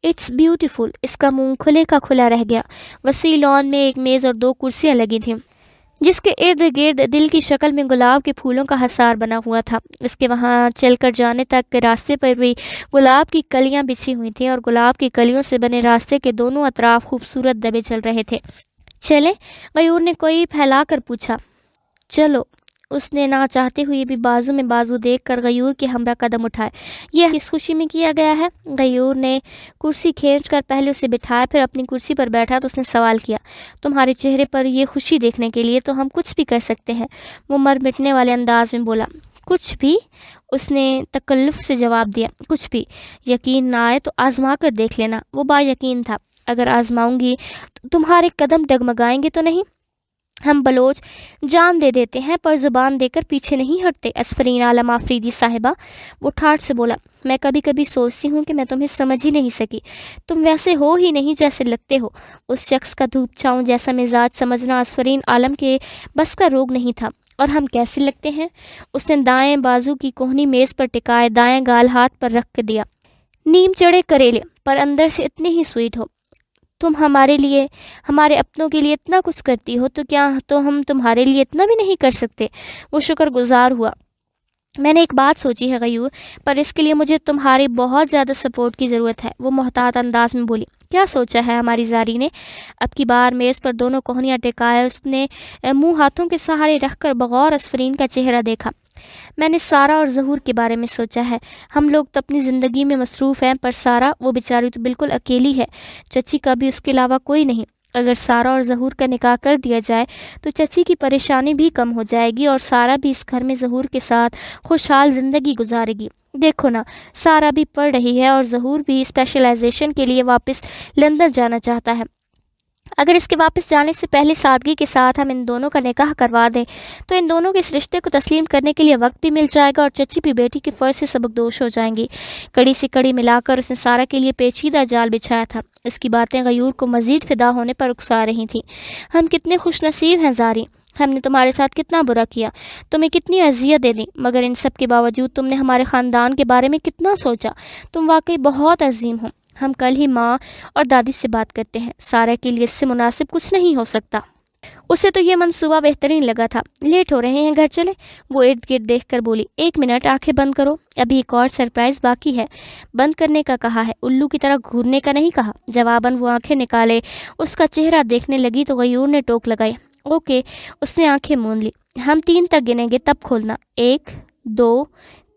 It's beautiful. اس کا منہ کھلے کا کھلا رہ گیا۔ وسیع لان میں ایک میز اور 2 کرسیاں لگی تھیں جس کے ارد گرد دل کی شکل میں گلاب کے پھولوں کا حصار بنا ہوا تھا۔ اس کے وہاں چل کر جانے تک کے راستے پر بھی گلاب کی کلیاں بچھی ہوئی تھیں اور گلاب کی کلیوں سے بنے راستے کے دونوں اطراف خوبصورت دبے چل رہے تھے۔ چلے؟ غیور نے کوئی پھیلا کر پوچھا۔ چلو۔ اس نے نہ چاہتے ہوئے بھی بازو میں بازو دیکھ کر غیور کے ہمراہ قدم اٹھائے۔ یہ کس خوشی میں کیا گیا ہے؟ غیور نے کرسی کھینچ کر پہلے اسے بٹھایا، پھر اپنی کرسی پر بیٹھا تو اس نے سوال کیا۔ تمہارے چہرے پر یہ خوشی دیکھنے کے لیے تو ہم کچھ بھی کر سکتے ہیں، وہ مر مٹنے والے انداز میں بولا۔ کچھ بھی؟ اس نے تکلف سے جواب دیا۔ کچھ بھی۔ یقین نہ آئے تو آزما کر دیکھ لینا۔ وہ با یقین تھا۔ اگر آزماؤں گی تو تمہارے قدم ڈگمگائیں گے تو نہیں؟ ہم بلوچ جان دے دیتے ہیں پر زبان دے کر پیچھے نہیں ہٹتے اسفرین عالم آفریدی صاحبہ، وہ ٹھاٹھ سے بولا۔ میں کبھی کبھی سوچتی ہوں کہ میں تمہیں سمجھ ہی نہیں سکی، تم ویسے ہو ہی نہیں جیسے لگتے ہو۔ اس شخص کا دھوپ چھاؤں جیسا مزاج سمجھنا اسفرین عالم کے بس کا روگ نہیں تھا۔ اور ہم کیسے لگتے ہیں؟ اس نے دائیں بازو کی کوہنی میز پر ٹکائے دائیں گال ہاتھ پر رکھ دیا۔ نیم چڑے کریلے، پر اندر سے اتنے ہی سویٹ ہو۔ تم ہمارے لیے، ہمارے اپنوں کے لیے اتنا کچھ کرتی ہو تو کیا تو ہم تمہارے لیے اتنا بھی نہیں کر سکتے؟ وہ شکر گزار ہوا۔ میں نے ایک بات سوچی ہے غیور، پر اس کے لیے مجھے تمہاری بہت زیادہ سپورٹ کی ضرورت ہے، وہ محتاط انداز میں بولی۔ کیا سوچا ہے ہماری زاری نے؟ اب کی بار میز پر دونوں کوہنیاں ٹکائے اس نے منہ ہاتھوں کے سہارے رکھ کر بغور اسفرین کا چہرہ دیکھا۔ میں نے سارا اور ظہور کے بارے میں سوچا ہے۔ ہم لوگ تو اپنی زندگی میں مصروف ہیں، پر سارا، وہ بیچاری تو بالکل اکیلی ہے، چچی کا بھی اس کے علاوہ کوئی نہیں۔ اگر سارا اور ظہور کا نکاح کر دیا جائے تو چچی کی پریشانی بھی کم ہو جائے گی اور سارا بھی اس گھر میں ظہور کے ساتھ خوشحال زندگی گزارے گی۔ دیکھو نا، سارا بھی پڑھ رہی ہے اور ظہور بھی اسپیشلائزیشن کے لیے واپس لندن جانا چاہتا ہے۔ اگر اس کے واپس جانے سے پہلے سادگی کے ساتھ ہم ان دونوں کا نکاح کروا دیں تو ان دونوں کے اس رشتے کو تسلیم کرنے کے لیے وقت بھی مل جائے گا اور چچی بھی بیٹی کے فرض سے سبکدوش ہو جائیں گی۔ کڑی سے کڑی ملا کر اس نے سارا کے لیے پیچیدہ جال بچھایا تھا۔ اس کی باتیں غیور کو مزید فدا ہونے پر اکسا رہی تھیں۔ ہم کتنے خوش نصیب ہیں زاری، ہم نے تمہارے ساتھ کتنا برا کیا، تمہیں کتنی اذیت دے دی، مگر ان سب کے باوجود تم نے ہمارے خاندان کے بارے میں کتنا سوچا۔ تم واقعی بہت عظیم ہو۔ ہم کل ہی ماں اور دادی سے بات کرتے ہیں، سارا کے لیے اس سے مناسب کچھ نہیں ہو سکتا۔ اسے تو یہ منصوبہ بہترین لگا تھا۔ لیٹ ہو رہے ہیں، گھر چلے؟ وہ ارد گرد دیکھ کر بولی۔ 1 منٹ، آنکھیں بند کرو، ابھی ایک اور سرپرائز باقی ہے۔ بند کرنے کا کہا ہے، الو کی طرح گھورنے کا نہیں کہا۔ جواباً وہ آنکھیں نکالے اس کا چہرہ دیکھنے لگی تو غیور نے ٹوک لگائی۔ اوکے، اس نے آنکھیں موند لی۔ ہم 3 تک گنیں گے تب کھولنا، 1 2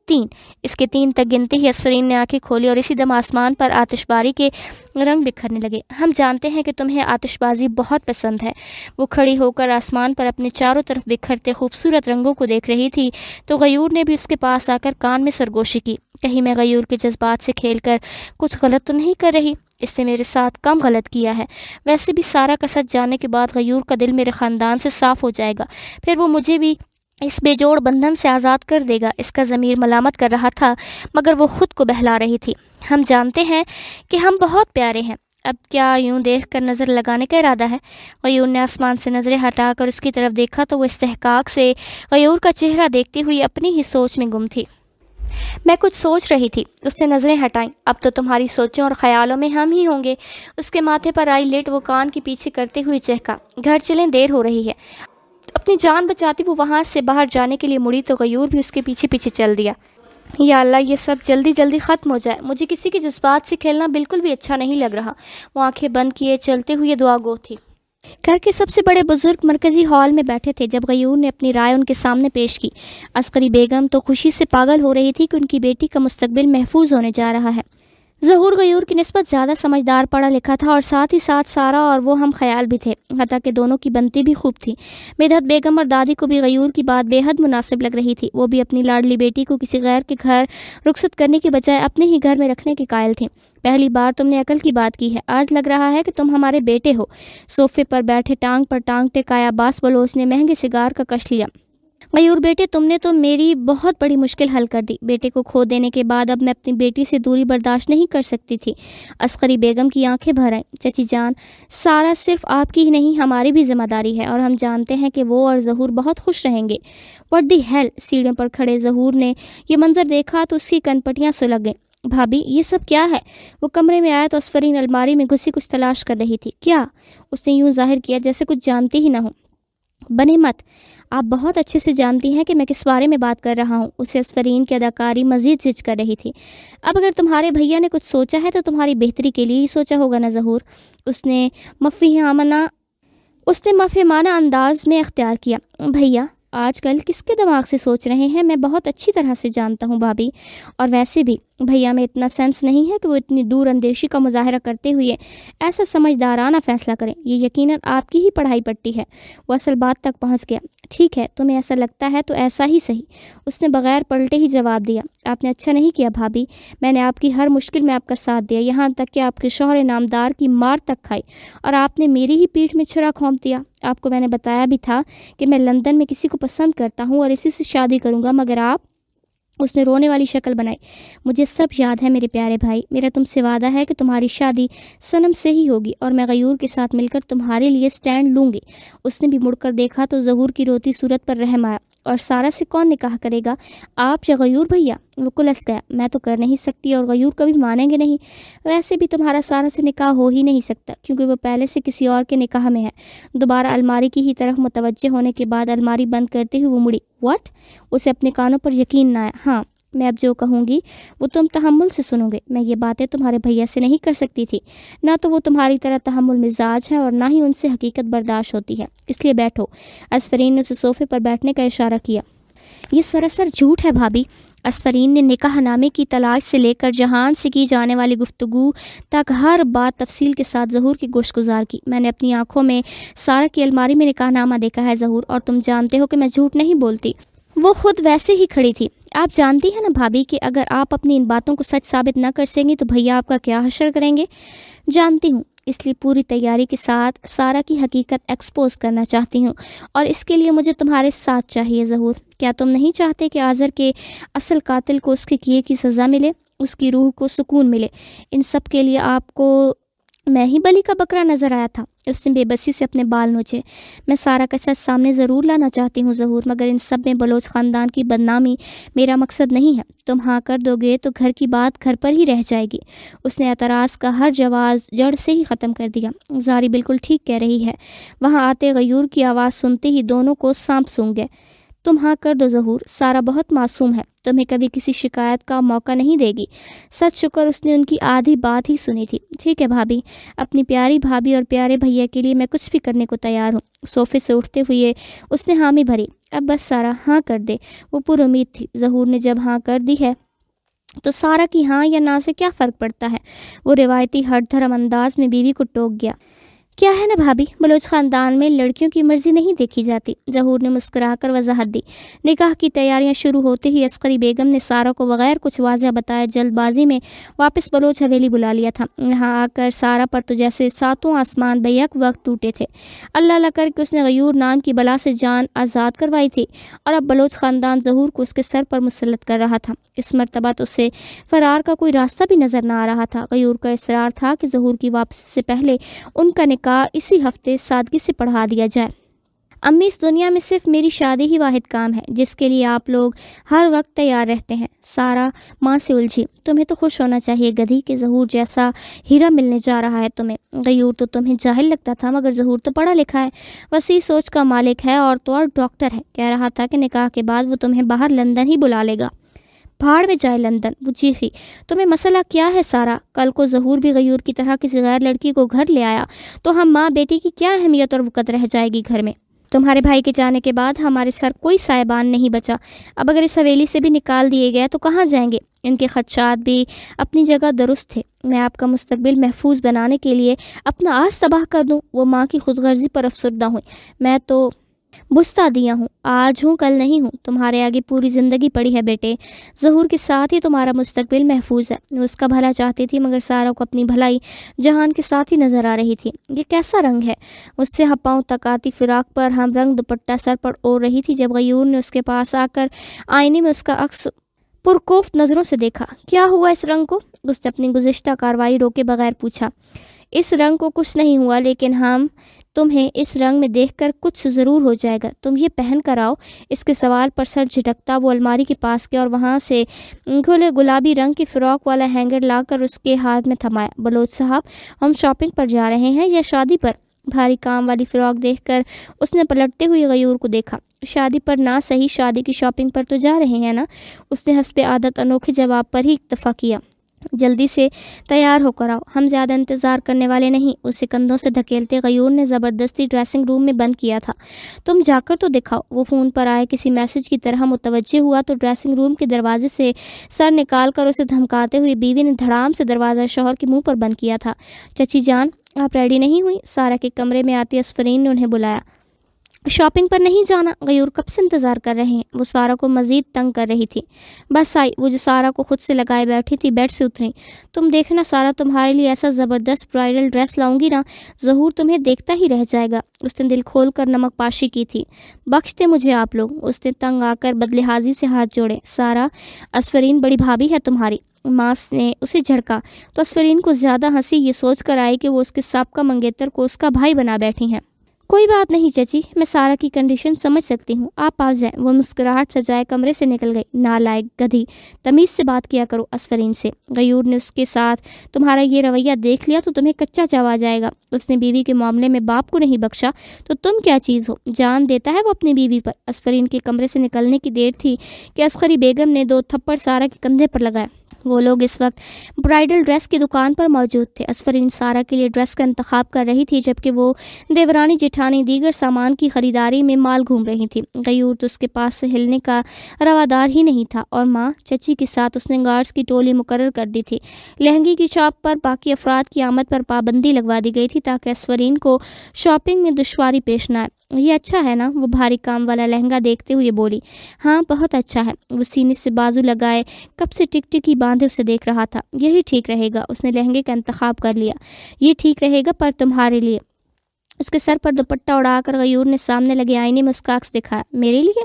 3۔ اس کے 3 تک گنتے ہی اسفرین نے آنکھیں کھولی اور اسی دم آسمان پر آتش باری کے رنگ بکھرنے لگے۔ ہم جانتے ہیں کہ تمہیں آتش بازی بہت پسند ہے۔ وہ کھڑی ہو کر آسمان پر اپنے چاروں طرف بکھرتے خوبصورت رنگوں کو دیکھ رہی تھی تو غیور نے بھی اس کے پاس آ کر کان میں سرگوشی کی۔ کہیں میں غیور کے جذبات سے کھیل کر کچھ غلط تو نہیں کر رہی؟ اس نے میرے ساتھ کم غلط کیا ہے۔ ویسے بھی سارا کا سچ جاننے کے بعد غیور کا دل میرے خاندان سے صاف ہو جائے گا، پھر وہ مجھے بھی اس بے جوڑ بندھن سے آزاد کر دے گا۔ اس کا ضمیر ملامت کر رہا تھا مگر وہ خود کو بہلا رہی تھی۔ ہم جانتے ہیں کہ ہم بہت پیارے ہیں، اب کیا یوں دیکھ کر نظر لگانے کا ارادہ ہے؟ غیور نے آسمان سے نظریں ہٹا کر اس کی طرف دیکھا تو وہ استحقاق سے غیور کا چہرہ دیکھتی ہوئی اپنی ہی سوچ میں گم تھی۔ میں کچھ سوچ رہی تھی، اس نے نظریں ہٹائیں۔ اب تو تمہاری سوچوں اور خیالوں میں ہم ہی ہوں گے۔ اس کے ماتھے پر آئی لٹ وہ کان کے پیچھے کرتے ہوئے چہکا، گھر چلیں، دیر ہو رہی ہے۔ اپنی جان بچاتی وہ وہاں سے باہر جانے کے لیے مڑی تو غیور بھی اس کے پیچھے پیچھے چل دیا۔ یا اللہ، یہ سب جلدی جلدی ختم ہو جائے، مجھے کسی کے جذبات سے کھیلنا بالکل بھی اچھا نہیں لگ رہا۔ وہ آنکھیں بند کیے چلتے ہوئے دعا گو تھی۔ گھر کے سب سے بڑے بزرگ مرکزی ہال میں بیٹھے تھے جب غیور نے اپنی رائے ان کے سامنے پیش کی۔ عسکری بیگم تو خوشی سے پاگل ہو رہی تھی کہ ان کی بیٹی کا مستقبل محفوظ ہونے جا رہا ہے۔ ظہور غیور کی نسبت زیادہ سمجھدار، پڑھا لکھا تھا اور ساتھ ہی ساتھ سارا اور وہ ہم خیال بھی تھے، حتیٰ کہ دونوں کی بنتی بھی خوب تھی۔ مدحت بیگم اور دادی کو بھی غیور کی بات بے حد مناسب لگ رہی تھی۔ وہ بھی اپنی لاڈلی بیٹی کو کسی غیر کے گھر رخصت کرنے کے بجائے اپنے ہی گھر میں رکھنے کے قائل تھیں۔ پہلی بار تم نے عقل کی بات کی ہے، آج لگ رہا ہے کہ تم ہمارے بیٹے ہو۔ صوفے پر بیٹھے ٹانگ پر ٹانگ ٹکایا عباس بلوچ نے مہنگے سگار کا کش لیا۔ غیور بیٹے، تم نے تو میری بہت بڑی مشکل حل کر دی۔ بیٹے کو کھو دینے کے بعد اب میں اپنی بیٹی سے دوری برداشت نہیں کر سکتی تھی۔ عسکری بیگم کی آنکھیں بھر آئیں۔ چچی جان، سارا صرف آپ کی ہی نہیں ہماری بھی ذمہ داری ہے، اور ہم جانتے ہیں کہ وہ اور ظہور بہت خوش رہیں گے۔ What the hell! سیڑھیوں پر کھڑے ظہور نے یہ منظر دیکھا تو اس کی کنپٹیاں سلگ گئیں۔ بھابھی، یہ سب کیا ہے؟ وہ کمرے میں آیا تو اسفرین الماری میں گھسی کچھ تلاش کر رہی تھی۔ کیا؟ اس نے یوں ظاہر کیا جیسے کچھ جانتی ہی نہ ہو۔ بنے مت، آپ بہت اچھے سے جانتی ہیں کہ میں کس بارے میں بات کر رہا ہوں۔ اسے اسفرین کی اداکاری مزید زج کر رہی تھی۔ اب اگر تمہارے بھیا نے کچھ سوچا ہے تو تمہاری بہتری کے لیے ہی سوچا ہوگا نا ظہور، اس نے مفہمانہ انداز میں اختیار کیا۔ بھیا آج کل کس کے دماغ سے سوچ رہے ہیں میں بہت اچھی طرح سے جانتا ہوں بھابھی، اور ویسے بھی بھیا میں اتنا سینس نہیں ہے کہ وہ اتنی دور اندیشی کا مظاہرہ کرتے ہوئے ایسا سمجھدارانہ فیصلہ کریں۔ یہ یقیناً آپ کی ہی پڑھائی پٹی ہے۔ وہ اصل بات تک پہنچ گیا۔ ٹھیک ہے، تمہیں ایسا لگتا ہے تو ایسا ہی صحیح، اس نے بغیر پلٹے ہی جواب دیا۔ آپ نے اچھا نہیں کیا بھابھی، میں نے آپ کی ہر مشکل میں آپ کا ساتھ دیا، یہاں تک کہ آپ کے شوہر نامدار کی مار تک کھائی، اور آپ نے میری ہی پیٹھ میں چھرا کھونپ دیا۔ آپ کو میں نے بتایا بھی تھا کہ میں لندن میں کسی کو پسند کرتا ہوں اور اسی سے شادی کروں گا، مگر آپ... اس نے رونے والی شکل بنائی۔ مجھے سب یاد ہے میرے پیارے بھائی، میرا تم سے وعدہ ہے کہ تمہاری شادی صنم سے ہی ہوگی، اور میں غیور کے ساتھ مل کر تمہارے لیے سٹینڈ لوں گی۔ اس نے بھی مڑ کر دیکھا تو ظہور کی روتی صورت پر رحم آیا۔ اور سارا سے کون نکاح کرے گا، آپ یا غیور بھیا؟ وہ کلس گیا۔ میں تو کر نہیں سکتی اور غیور کبھی مانیں گے نہیں۔ ویسے بھی تمہارا سارا سے نکاح ہو ہی نہیں سکتا، کیونکہ وہ پہلے سے کسی اور کے نکاح میں ہے۔ دوبارہ الماری کی ہی طرف متوجہ ہونے کے بعد الماری بند کرتے ہوئے وہ مڑی۔ واٹ؟ اسے اپنے کانوں پر یقین نہ آیا۔ ہاں، میں اب جو کہوں گی وہ تم تحمل سے سنو گے۔ میں یہ باتیں تمہارے بھیا سے نہیں کر سکتی تھی، نہ تو وہ تمہاری طرح تحمل مزاج ہے اور نہ ہی ان سے حقیقت برداشت ہوتی ہے، اس لیے بیٹھو۔ اسفرین نے اسے صوفے پر بیٹھنے کا اشارہ کیا۔ یہ سراسر جھوٹ ہے بھابھی۔ اسفرین نے نکاح نامے کی تلاش سے لے کر جہان سے کی جانے والی گفتگو تک ہر بات تفصیل کے ساتھ ظہور کی گوش گزار کی۔ میں نے اپنی آنکھوں میں سارا کی الماری میں نکاح نامہ دیکھا ہے ظہور، اور تم جانتے ہو کہ میں جھوٹ نہیں بولتی۔ وہ خود ویسے ہی کھڑی تھی۔ آپ جانتی ہیں نا بھابھی کہ اگر آپ اپنی ان باتوں کو سچ ثابت نہ کر سکیں گی تو بھیا آپ کا کیا حشر کریں گے؟ جانتی ہوں، اس لیے پوری تیاری کے ساتھ سارا کی حقیقت ایکسپوز کرنا چاہتی ہوں، اور اس کے لیے مجھے تمہارے ساتھ چاہیے ظہور۔ کیا تم نہیں چاہتے کہ آذر کے اصل قاتل کو اس کے کیے کی سزا ملے، اس کی روح کو سکون ملے؟ ان سب کے لیے آپ کو میں ہی بلی کا بکرا نظر آیا تھا؟ اس نے بے بسی سے اپنے بال نوچے۔ میں سارا کا سچ سامنے ضرور لانا چاہتی ہوں ظہور، مگر ان سب میں بلوچ خاندان کی بدنامی میرا مقصد نہیں ہے۔ تم ہاں کر دو گے تو گھر کی بات گھر پر ہی رہ جائے گی۔ اس نے اعتراض کا ہر جواز جڑ سے ہی ختم کر دیا۔ زاری بالکل ٹھیک کہہ رہی ہے۔ وہاں آتے غیور کی آواز سنتے ہی دونوں کو سانپ سونگ گئے۔ تم ہاں کر دو ظہور، سارا بہت معصوم ہے، تمہیں کبھی کسی شکایت کا موقع نہیں دے گی۔ سچ شکر اس نے ان کی آدھی بات ہی سنی تھی۔ ٹھیک ہے بھابھی، اپنی پیاری بھابھی اور پیارے بھیا کے لیے میں کچھ بھی کرنے کو تیار ہوں۔ صوفے سے اٹھتے ہوئے اس نے حامی بھری۔ اب بس سارا ہاں کر دے۔ وہ پر امید تھی ظہور نے جب ہاں کر دی ہے تو سارا کی ہاں یا نہ سے کیا فرق پڑتا ہے۔ وہ روایتی ہٹ دھرم انداز میں بیوی کو ٹوک گیا۔ کیا ہے نا بھابھی، بلوچ خاندان میں لڑکیوں کی مرضی نہیں دیکھی جاتی۔ ظہور نے مسکرا کر وضاحت دی۔ نکاح کی تیاریاں شروع ہوتے ہی عسکری بیگم نے سارا کو بغیر کچھ واضح بتائے جلد بازی میں واپس بلوچ حویلی بلا لیا تھا۔ یہاں آ کر سارا پر تو جیسے ساتوں آسمان بیک وقت ٹوٹے تھے۔ اللہ اللہ کر کے اس نے غیور نام کی بلا سے جان آزاد کروائی تھی، اور اب بلوچ خاندان ظہور کو اس کے سر پر مسلط کر رہا تھا۔ اس مرتبہ تو اسے فرار کا کوئی راستہ بھی نظر نہ آ رہا تھا۔ غیور کا اصرار تھا کہ ظہور کی واپسی سے پہلے ان کا نکاح اسی ہفتے سادگی سے پڑھا دیا جائے۔ امی، اس دنیا میں صرف میری شادی ہی واحد کام ہے جس کے لیے آپ لوگ ہر وقت تیار رہتے ہیں۔ سارا ماں سے الجھی۔ تمہیں تو خوش ہونا چاہیے گدھی کہ ظہور جیسا ہیرا ملنے جا رہا ہے تمہیں۔ غیور تو تمہیں جاہل لگتا تھا مگر ظہور تو پڑھا لکھا ہے، وسیع سوچ کا مالک ہے اور تو اور ڈاکٹر ہے۔ کہہ رہا تھا کہ نکاح کے بعد وہ تمہیں باہر لندن ہی بلا لے گا۔ بھاڑ میں جائے لندن، وہ چیخی۔ تمہیں مسئلہ کیا ہے سارا؟ کل کو ظہور بھی غیور کی طرح کسی غیر لڑکی کو گھر لے آیا تو ہم ماں بیٹی کی کیا اہمیت اور وقت رہ جائے گی گھر میں؟ تمہارے بھائی کے جانے کے بعد ہمارے سر کوئی سائبان نہیں بچا۔ اب اگر اس حویلی سے بھی نکال دیے گئے تو کہاں جائیں گے؟ ان کے خدشات بھی اپنی جگہ درست تھے۔ میں آپ کا مستقبل محفوظ بنانے کے لیے اپنا آج تباہ کر دوں؟ وہ ماں کی خود غرضی پر افسردہ ہوئی۔ میں تو بستا دیا ہوں، آج ہوں کل نہیں ہوں۔ تمہارے آگے پوری زندگی پڑی ہے بیٹے، ظہور کے ساتھ ہی تمہارا مستقبل محفوظ ہے۔ وہ اس کا بھلا چاہتی تھی مگر سارا کو اپنی بھلائی جہان کے ساتھ ہی نظر آ رہی تھی۔ یہ کیسا رنگ ہے؟ اس سے ہپاؤں تک آتی فراق پر ہم رنگ دوپٹہ سر پر اوڑھ رہی تھی جب غیور نے اس کے پاس آ کر آئینے میں اس کا عکس پرکوفت نظروں سے دیکھا۔ کیا ہوا اس رنگ کو؟ اس نے اپنی گزشتہ کارروائی روکے بغیر پوچھا۔ اس رنگ کو کچھ نہیں ہوا لیکن ہم تمہیں اس رنگ میں دیکھ کر کچھ ضرور ہو جائے گا، تم یہ پہن کر آؤ۔ اس کے سوال پر سر جھٹکتا وہ الماری کے پاس گیا اور وہاں سے کھلے گلابی رنگ کی فراق والا ہینگر لا کر اس کے ہاتھ میں تھمایا۔ بلوچ صاحب، ہم شاپنگ پر جا رہے ہیں یا شادی پر؟ بھاری کام والی فراق دیکھ کر اس نے پلٹتے ہوئے غیور کو دیکھا۔ شادی پر نہ صحیح، شادی کی شاپنگ پر تو جا رہے ہیں نا؟ اس نے حسب عادت انوکھے جواب پر ہی اکتفا کیا۔ جلدی سے تیار ہو کر آؤ، ہم زیادہ انتظار کرنے والے نہیں۔ اسے کندھوں سے دھکیلتے غیور نے زبردستی ڈریسنگ روم میں بند کیا تھا۔ تم جا کر تو دکھاؤ۔ وہ فون پر آئے کسی میسج کی طرح متوجہ ہوا تو ڈریسنگ روم کے دروازے سے سر نکال کر اسے دھمکاتے ہوئے بیوی نے دھڑام سے دروازہ شوہر کے منہ پر بند کیا تھا۔ چچی جان، آپ ریڈی نہیں ہوئی؟ سارا کے کمرے میں آتی اسفرین نے انہیں بلایا۔ شاپنگ پر نہیں جانا؟ غیور کب سے انتظار کر رہے ہیں؟ وہ سارا کو مزید تنگ کر رہی تھی۔ بس آئی، وہ جو سارا کو خود سے لگائے بیٹھی تھی بیڈ سے اتری۔ تم دیکھنا سارا، تمہارے لیے ایسا زبردست برائڈل ڈریس لاؤں گی نا، ظہور تمہیں دیکھتا ہی رہ جائے گا۔ اس نے دل کھول کر نمک پاشی کی تھی۔ بخش دے مجھے آپ لوگ۔ اس نے تنگ آ کر بدلحاظی سے ہاتھ جوڑے۔ سارا، اسفرین بڑی بھابھی ہے تمہاری۔ ماں نے اسے جھڑکا تو اسفرین کو زیادہ ہنسی یہ سوچ کر آئی کہ وہ اس کے سابقہ منگیتر کو اس کا بھائی بنا بیٹھی ہیں۔ کوئی بات نہیں چچی، میں سارا کی کنڈیشن سمجھ سکتی ہوں، آپ آ جائیں۔ وہ مسکراہٹ سجائے کمرے سے نکل گئی۔ نالائق گدھی، تمیز سے بات کیا کرو اسفرین سے۔ غیور نے اس کے ساتھ تمہارا یہ رویہ دیکھ لیا تو تمہیں کچا چبا جائے گا۔ اس نے بیوی کے معاملے میں باپ کو نہیں بخشا تو تم کیا چیز ہو؟ جان دیتا ہے وہ اپنی بیوی پر۔ اسفرین کے کمرے سے نکلنے کی دیر تھی کہ عسکری بیگم نے 2 تھپڑ سارا کے کندھے پر لگائے۔ وہ لوگ اس وقت برائڈل ڈریس کی دکان پر موجود تھے۔ اسفرین سارا کے لیے ڈریس کا انتخاب کر رہی تھی جبکہ وہ دیورانی جٹھانی دیگر سامان کی خریداری میں مال گھوم رہی تھی۔ غیور تو اس کے پاس سے ہلنے کا روادار ہی نہیں تھا اور ماں چچی کے ساتھ اس نے گارڈز کی ٹولی مقرر کر دی تھی۔ لہنگے کی شاپ پر باقی افراد کی آمد پر پابندی لگوا دی گئی تھی تاکہ اسفرین کو شاپنگ میں دشواری پیش نہ آئے۔ یہ اچھا ہے نا؟ وہ بھاری کام والا لہنگا دیکھتے ہوئے بولی۔ ہاں بہت اچھا ہے۔ وہ سینے سے بازو لگائے کب سے ٹک ٹکی باندھے اسے دیکھ رہا تھا۔ یہی ٹھیک رہے گا۔ اس نے لہنگے کا انتخاب کر لیا۔ یہ ٹھیک رہے گا پر تمہارے لیے۔ اس کے سر پر دوپٹہ اڑا کر غیور نے سامنے لگے آئینے میں اس کا عکس دکھایا۔ میرے لیے؟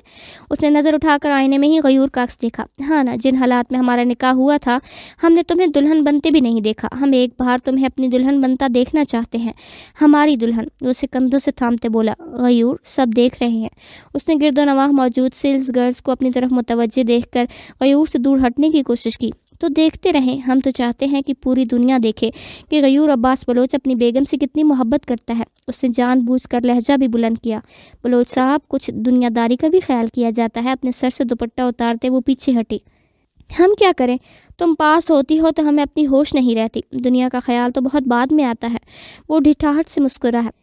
اس نے نظر اٹھا کر آئینے میں ہی غیور کا عکس دیکھا۔ ہاں نا، جن حالات میں ہمارا نکاح ہوا تھا ہم نے تمہیں دلہن بنتے بھی نہیں دیکھا۔ ہم ایک بار تمہیں اپنی دلہن بنتا دیکھنا چاہتے ہیں، ہماری دلہن۔ وہ اسے کندھوں سے تھامتے بولا۔ غیور، سب دیکھ رہے ہیں۔ اس نے گرد و نواح موجود سیلز گرلز کو اپنی طرف متوجہ دیکھ کر غیور سے دور ہٹنے کی کوشش کی۔ تو دیکھتے رہیں، ہم تو چاہتے ہیں کہ پوری دنیا دیکھے کہ غیور عباس بلوچ اپنی بیگم سے کتنی محبت کرتا ہے۔ اس نے جان بوجھ کر لہجہ بھی بلند کیا۔ بلوچ صاحب، کچھ دنیا داری کا بھی خیال کیا جاتا ہے۔ اپنے سر سے دوپٹہ اتارتے وہ پیچھے ہٹی۔ ہم کیا کریں؟ تم پاس ہوتی ہو تو ہمیں اپنی ہوش نہیں رہتی۔ دنیا کا خیال تو بہت بعد میں آتا ہے۔ وہ ڈھٹاہٹ سے مسکرا ہے۔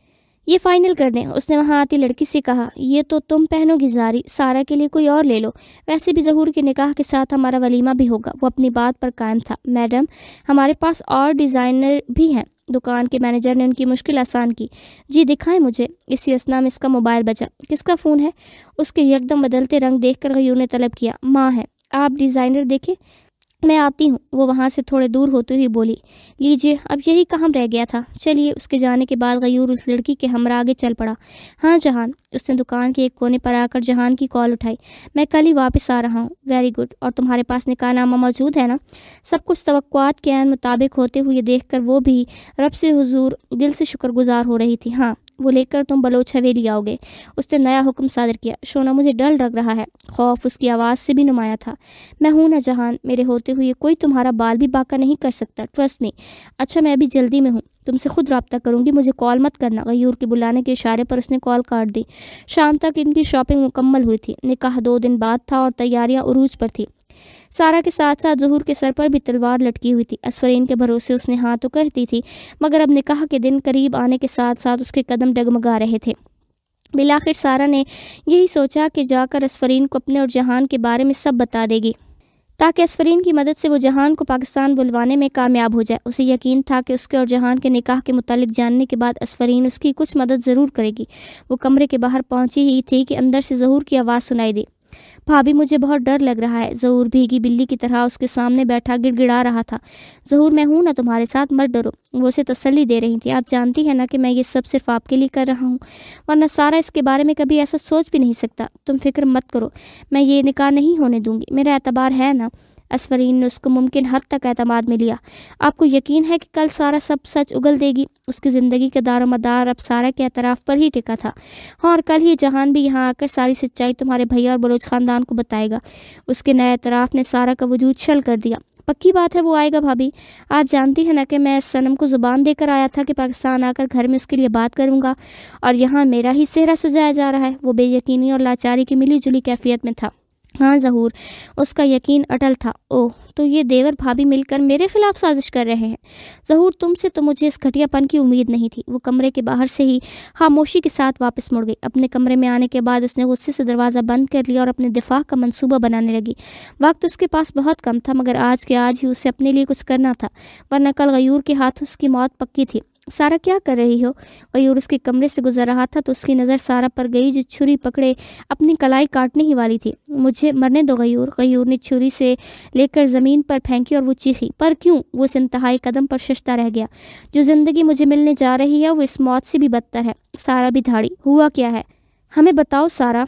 یہ فائنل کر دیں، اس نے وہاں آتی لڑکی سے کہا۔ یہ تو تم پہنو گی زاری، سارا کے لیے کوئی اور لے لو۔ ویسے بھی ظہور کے نکاح کے ساتھ ہمارا ولیمہ بھی ہوگا۔ وہ اپنی بات پر قائم تھا۔ میڈم، ہمارے پاس اور ڈیزائنر بھی ہیں۔ دکان کے مینیجر نے ان کی مشکل آسان کی۔ جی دکھائیں مجھے۔ اسی اثنا میں اس کا موبائل بجا۔ کس کا فون ہے؟ اس کے یکدم بدلتے رنگ دیکھ کر غیور نے طلب کیا۔ ماں ہے۔ آپ ڈیزائنر دیکھیں، میں آتی ہوں۔ وہ وہاں سے تھوڑے دور ہوتے ہوئی بولی۔ لیجیے، اب یہی کام رہ گیا تھا، چلیے۔ اس کے جانے کے بعد غیور اس لڑکی کے ہمراہ آگے چل پڑا۔ ہاں جہان، اس نے دکان کے ایک کونے پر آ کر جہان کی کال اٹھائی۔ میں کل ہی واپس آ رہا ہوں۔ Very good. اور تمہارے پاس نکاح نامہ موجود ہے نا؟ سب کچھ توقعات کے عین مطابق ہوتے ہوئے دیکھ کر وہ بھی رب سے حضور دل سے شکر گزار ہو رہی تھی۔ ہاں، وہ لے کر تم بلوچ حویلی آؤ گے۔ اس نے نیا حکم صادر کیا۔ شونا مجھے ڈر لگ رہا ہے۔ خوف اس کی آواز سے بھی نمایاں تھا۔ میں ہوں نا جہان، میرے ہوتے ہوئے کوئی تمہارا بال بھی باقا نہیں کر سکتا، ٹرسٹ می۔ اچھا میں ابھی جلدی میں ہوں، تم سے خود رابطہ کروں گی، مجھے کال مت کرنا۔ غیور کے بلانے کے اشارے پر اس نے کال کاٹ دی۔ شام تک ان کی شاپنگ مکمل ہوئی تھی۔ نکاح 2 دن بعد تھا اور تیاریاں عروج پر تھی۔ سارا کے ساتھ ساتھ ظہور کے سر پر بھی تلوار لٹکی ہوئی تھی۔ اسفرین کے بھروسے اس نے ہاں تو کہتی تھی، مگر اب نکاح کے دن قریب آنے کے ساتھ ساتھ اس کے قدم ڈگمگا رہے تھے۔ بالآخر سارا نے یہی سوچا کہ جا کر اسفرین کو اپنے اور جہان کے بارے میں سب بتا دے گی، تاکہ اسفرین کی مدد سے وہ جہان کو پاکستان بلوانے میں کامیاب ہو جائے۔ اسے یقین تھا کہ اس کے اور جہان کے نکاح کے متعلق جاننے کے بعد اسفرین اس کی کچھ مدد ضرور کرے گی۔ وہ کمرے کے باہر پہنچی ہی تھی کہ اندر سے ظہور کی آواز سنائی دی۔ بھابھی مجھے بہت ڈر لگ رہا ہے۔ ظہور بھیگی بلی کی طرح اس کے سامنے بیٹھا گڑ گڑا رہا تھا۔ ظہور میں ہوں نا تمہارے ساتھ، مت ڈرو۔ وہ اسے تسلی دے رہی تھی۔ آپ جانتی ہیں نا کہ میں یہ سب صرف آپ کے لیے کر رہا ہوں، ورنہ سارا اس کے بارے میں کبھی ایسا سوچ بھی نہیں سکتا۔ تم فکر مت کرو، میں یہ نکاح نہیں ہونے دوں گی، میرا اعتبار ہے نا۔ اسفرین نے اس کو ممکن حد تک اعتماد میں لیا۔ آپ کو یقین ہے کہ کل سارا سب سچ اگل دے گی؟ اس کی زندگی کا دار و مدار اب سارا کے اعتراف پر ہی ٹکا تھا۔ ہاں، اور کل ہی جہان بھی یہاں آ کر ساری سچائی تمہارے بھیا اور بلوچ خاندان کو بتائے گا۔ اس کے نئے اعتراف نے سارا کا وجود چھل کر دیا۔ پکی بات ہے وہ آئے گا بھابھی۔ آپ جانتی ہیں نا کہ میں صنم کو زبان دے کر آیا تھا کہ پاکستان آ کر گھر میں اس کے لیے بات کروں گا، اور یہاں میرا ہی چہرہ سجایا جا رہا ہے۔ وہ بے یقینی اور لاچاری کی ملی جلی کیفیت میں تھا۔ ہاں ظہور، اس کا یقین اٹل تھا۔ اوہ، تو یہ دیور بھابھی مل کر میرے خلاف سازش کر رہے ہیں۔ ظہور، تم سے تو مجھے اس گھٹیا پن کی امید نہیں تھی۔ وہ کمرے کے باہر سے ہی خاموشی کے ساتھ واپس مڑ گئی۔ اپنے کمرے میں آنے کے بعد اس نے غصے سے دروازہ بند کر لیا اور اپنے دفاع کا منصوبہ بنانے لگی۔ وقت اس کے پاس بہت کم تھا، مگر آج کے آج ہی اسے اپنے لیے کچھ کرنا تھا، ورنہ کل غیور کے ہاتھوں اس کی موت پکی تھی۔ سارا کیا کر رہی ہو؟ غیور اس کے کمرے سے گزر رہا تھا تو اس کی نظر سارا پر گئی جو چھری پکڑے اپنی کلائی کاٹنے ہی والی تھی۔ مجھے مرنے دو غیور۔ غیور نے چھری سے لے کر زمین پر پھینکی اور وہ چیخی۔ پر کیوں؟ وہ اس انتہائی قدم پر ششتا رہ گیا۔ جو زندگی مجھے ملنے جا رہی ہے وہ اس موت سے بھی بدتر ہے۔ سارا بھی دھاڑی۔ ہوا کیا ہے؟ ہمیں بتاؤ سارا۔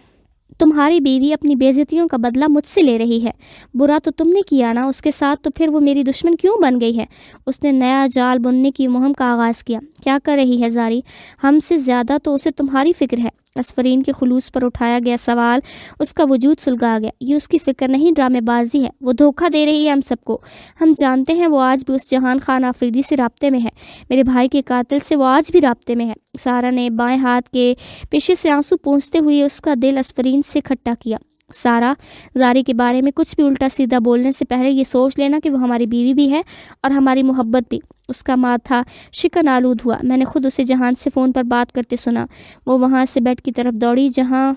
تمہاری بیوی اپنی بے عزتیوں کا بدلہ مجھ سے لے رہی ہے۔ برا تو تم نے کیا نا اس کے ساتھ، تو پھر وہ میری دشمن کیوں بن گئی ہے؟ اس نے نیا جال بننے کی مہم کا آغاز کیا۔ کیا کر رہی ہے زاری؟ ہم سے زیادہ تو اسے تمہاری فکر ہے۔ اسفرین کے خلوص پر اٹھایا گیا سوال اس کا وجود سلگا گیا۔ یہ اس کی فکر نہیں، ڈرامے بازی ہے۔ وہ دھوکہ دے رہی ہے ہم سب کو۔ ہم جانتے ہیں وہ آج بھی اس جہان خان آفریدی سے رابطے میں ہے، میرے بھائی کے قاتل سے وہ آج بھی رابطے میں ہے۔ سارا نے بائیں ہاتھ کے پیچھے سے آنسو پونچھتے ہوئے اس کا دل اسفرین سے کھٹا کیا۔ سارا، زاری کے بارے میں کچھ بھی الٹا سیدھا بولنے سے پہلے یہ سوچ لینا کہ وہ ہماری بیوی بھی ہے اور ہماری محبت بھی۔ اس کا ماتھا شکن آلود ہوا۔ میں نے خود اسے جہان سے فون پر بات کرتے سنا۔ وہ وہاں سے بیڈ کی طرف دوڑی جہاں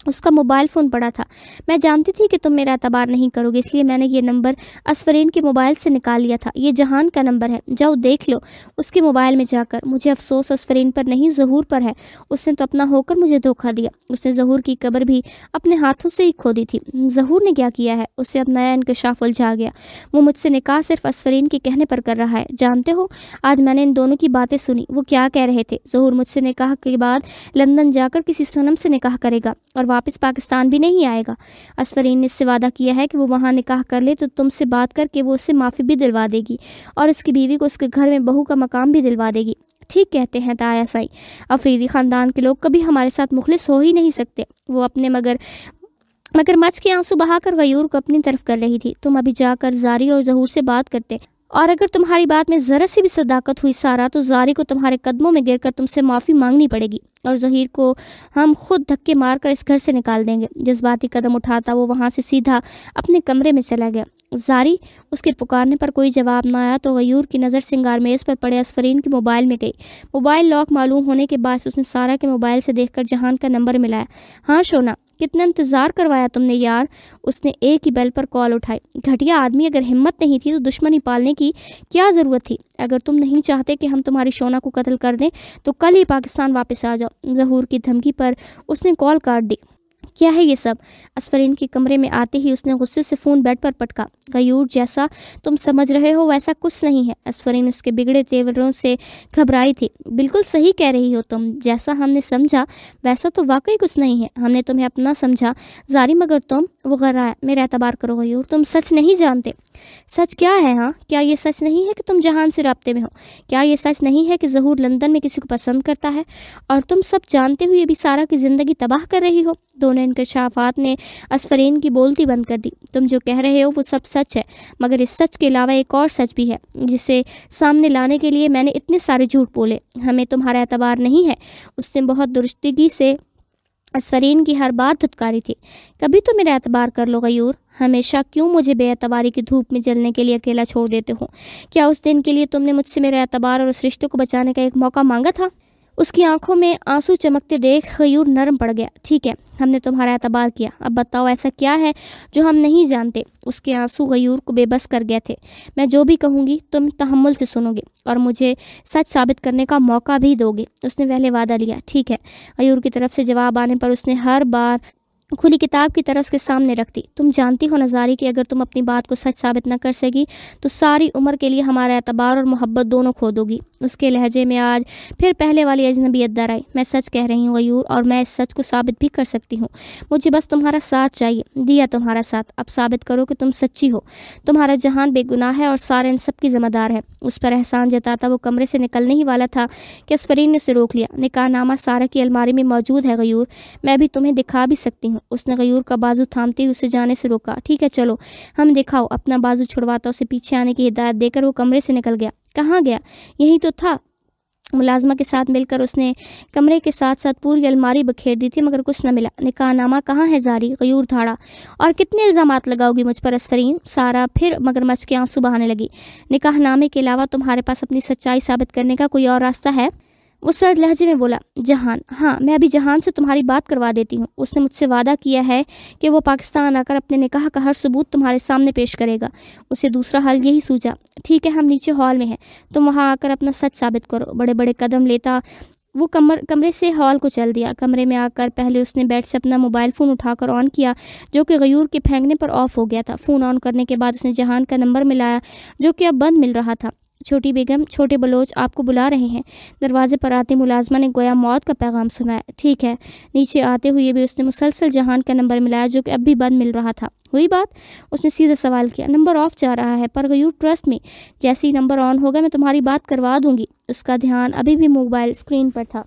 اس کا موبائل فون پڑا تھا۔ میں جانتی تھی کہ تم میرا اعتبار نہیں کرو گے، اس لیے میں نے یہ نمبر اسفرین کے موبائل سے نکال لیا تھا۔ یہ جہان کا نمبر ہے، جاؤ دیکھ لو اس کے موبائل میں جا کر۔ مجھے افسوس اسفرین پر نہیں، ظہور پر ہے۔ اس نے تو اپنا ہو کر مجھے دھوکہ دیا۔ اس نے ظہور کی قبر بھی اپنے ہاتھوں سے ہی کھودی تھی۔ ظہور نے کیا کیا ہے؟ اسے اب نیا انکشاف الجھا گیا۔ وہ مجھ سے نکاح صرف اسفرین کے کہنے پر کر رہا ہے۔ جانتے ہو، آج میں نے ان دونوں کی باتیں سنی۔ وہ کیا کہہ رہے تھے؟ ظہور مجھ سے نکاح کے بعد لندن جا کر کسی صنم سے نکاح کرے گا اور واپس پاکستان بھی نہیں آئے گا۔ اسفرین نے اس سے وعدہ کیا ہے کہ وہ وہاں نکاح کر لے تو تم سے بات کر کے وہ اس سے معافی بھی دلوا دے گی اور اس کی بیوی کو اس کے گھر میں بہو کا مقام بھی دلوا دے گی۔ ٹھیک کہتے ہیں تایا سائی، افریدی خاندان کے لوگ کبھی ہمارے ساتھ مخلص ہو ہی نہیں سکتے۔ وہ اپنے مگر مچ کے آنسو بہا کر غیور کو اپنی طرف کر رہی تھی۔ تم ابھی جا کر زاری اور ظہور سے بات کرتے، اور اگر تمہاری بات میں ذرا سی بھی صداقت ہوئی سارا، تو زاری کو تمہارے قدموں میں گر کر تم سے معافی مانگنی پڑے گی، اور ظہیر کو ہم خود دھکے مار کر اس گھر سے نکال دیں گے۔ جذباتی قدم اٹھاتا وہ وہاں سے سیدھا اپنے کمرے میں چلا گیا۔ زاری، اس کے پکارنے پر کوئی جواب نہ آیا تو غیور کی نظر سنگار میز پر پڑے اسفرین کے موبائل میں گئی۔ موبائل لاک معلوم ہونے کے باعث اس نے سارا کے موبائل سے دیکھ کر جہان کا نمبر ملایا۔ ہاں شونا، کتنا انتظار کروایا تم نے یار۔ اس نے ایک ہی بیل پر کال اٹھائی۔ گھٹیا آدمی، اگر ہمت نہیں تھی تو دشمنی پالنے کی کیا ضرورت تھی؟ اگر تم نہیں چاہتے کہ ہم تمہاری شونا کو قتل کر دیں تو کل ہی پاکستان واپس آ جاؤ۔ ظہور کی دھمکی پر اس نے کال کاٹ دی۔ کیا ہے یہ سب؟ اسفرین کے کمرے میں آتے ہی اس نے غصے سے فون بیڈ پر پٹکا۔ غیور، جیسا تم سمجھ رہے ہو ویسا کچھ نہیں ہے۔ اسفرین اس کے بگڑے تیوروں سے گھبرائی تھی۔ بالکل صحیح کہہ رہی ہو تم، جیسا ہم نے سمجھا ویسا تو واقعی کچھ نہیں ہے۔ ہم نے تمہیں اپنا سمجھا زاری، مگر تم، وہ غرایا، میرا اعتبار کرو غیور، تم سچ نہیں جانتے۔ سچ کیا ہے؟ ہاں، کیا یہ سچ نہیں ہے کہ تم جہان سے رابطے میں ہو؟ کیا یہ سچ نہیں ہے کہ ظہور لندن میں کسی کو پسند کرتا ہے اور تم سب جانتے ہوئے بھی سارا کی زندگی تباہ کر رہی ہو؟ دونوں انکشافات نے اسفرین کی بولتی بند کر دی۔ تم جو کہہ رہے ہو وہ سب سچ ہے، مگر اس سچ کے علاوہ ایک اور سچ بھی ہے جسے سامنے لانے کے لیے میں نے اتنے سارے جھوٹ بولے۔ ہمیں تمہارا اعتبار نہیں ہے۔ اس نے بہت درستگی سے اسفرین کی ہر بات دھتکاری تھی۔ کبھی تو میرا اعتبار کر لو غیور، ہمیشہ کیوں مجھے بے اعتباری کی دھوپ میں جلنے کے لیے اکیلا چھوڑ دیتے ہو؟ کیا اس دن کے لیے تم نے مجھ سے میرا اعتبار اور اس رشتے کو بچانے کا ایک موقع مانگا تھا؟ اس کی آنکھوں میں آنسو چمکتے دیکھ غیور نرم پڑ گیا۔ ٹھیک ہے، ہم نے تمہارا اعتبار کیا، اب بتاؤ ایسا کیا ہے جو ہم نہیں جانتے؟ اس کے آنسو غیور کو بے بس کر گئے تھے۔ میں جو بھی کہوں گی تم تحمل سے سنو گے اور مجھے سچ ثابت کرنے کا موقع بھی دو گے۔ اس نے پہلے وعدہ لیا۔ ٹھیک ہے۔ غیور کی طرف سے جواب آنے پر اس نے ہر بار کھلی کتاب کی طرح اس کے سامنے رکھ دی۔ تم جانتی ہو نظاری کہ اگر تم اپنی بات کو سچ ثابت نہ کر سکی تو ساری عمر کے لیے ہمارا اعتبار اور محبت دونوں کھو دو گی۔ اس کے لہجے میں آج پھر پہلے والی اجنبیت در آئی۔ میں سچ کہہ رہی ہوں غیور، اور میں اس سچ کو ثابت بھی کر سکتی ہوں۔ مجھے بس تمہارا ساتھ چاہیے۔ دیا تمہارا ساتھ، اب ثابت کرو کہ تم سچی ہو۔ تمہارا جہان بے گناہ ہے اور سارا ان سب کی ذمہ دار ہے۔ اس پر احسان جتاتا وہ کمرے سے نکلنے ہی والا تھا کہ اسفرین نے اسے روک لیا۔ نکاح نامہ سارا کی الماری میں موجود ہے غیور، میں بھی تمہیں دکھا بھی سکتی ہوں۔ اس نے غیور کا بازو تھامتے ہی اسے جانے سے روکا۔ ٹھیک ہے چلو، ہم دکھاؤ۔ اپنا بازو چھڑواتا اسے پیچھے آنے کی ہدایت دے کر وہ کمرے سے نکل گیا۔ کہاں گیا؟ یہی تو تھا۔ ملازمہ کے ساتھ مل کر اس نے کمرے کے ساتھ ساتھ پوری الماری بکھیر دی تھی مگر کچھ نہ ملا۔ نکاح نامہ کہاں ہے زاری؟ غیور دھاڑا۔ اور کتنے الزامات لگاؤ گی مجھ پر اسفرین؟ سارا پھر مگرمچھ کے آنسو بہانے لگی۔ نکاح نامے کے علاوہ تمہارے پاس اپنی سچائی ثابت کرنے کا کوئی اور راستہ ہے؟ وہ سرد لہجے میں بولا۔ جہان، ہاں میں ابھی جہان سے تمہاری بات کروا دیتی ہوں۔ اس نے مجھ سے وعدہ کیا ہے کہ وہ پاکستان آ کر اپنے نکاح کا ہر ثبوت تمہارے سامنے پیش کرے گا۔ اسے دوسرا حل یہی سوچا۔ ٹھیک ہے، ہم نیچے ہال میں ہیں، تم وہاں آ کر اپنا سچ ثابت کرو۔ بڑے بڑے قدم لیتا وہ کمرے سے ہال کو چل دیا۔ کمرے میں آ کر پہلے اس نے بیڈ سے اپنا موبائل فون اٹھا کر آن کیا جو کہ غیور کے پھینکنے پر آف ہو گیا تھا۔ فون آن کرنے کے بعد اس نے جہان کا نمبر ملایا جو کہ اب بند مل رہا تھا۔ چھوٹی بیگم، چھوٹے بلوچ آپ کو بلا رہے ہیں۔ دروازے پر آتی ملازمہ نے گویا موت کا پیغام سنایا۔ ٹھیک ہے۔ نیچے آتے ہوئے بھی اس نے مسلسل جہان کا نمبر ملایا جو کہ اب بھی بند مل رہا تھا۔ ہوئی بات؟ اس نے سیدھا سوال کیا۔ نمبر آف جا رہا ہے پر غیور ٹرسٹ میں، جیسے ہی نمبر آن ہوگا میں تمہاری بات کروا دوں گی۔ اس کا دھیان ابھی بھی موبائل اسکرین پر تھا۔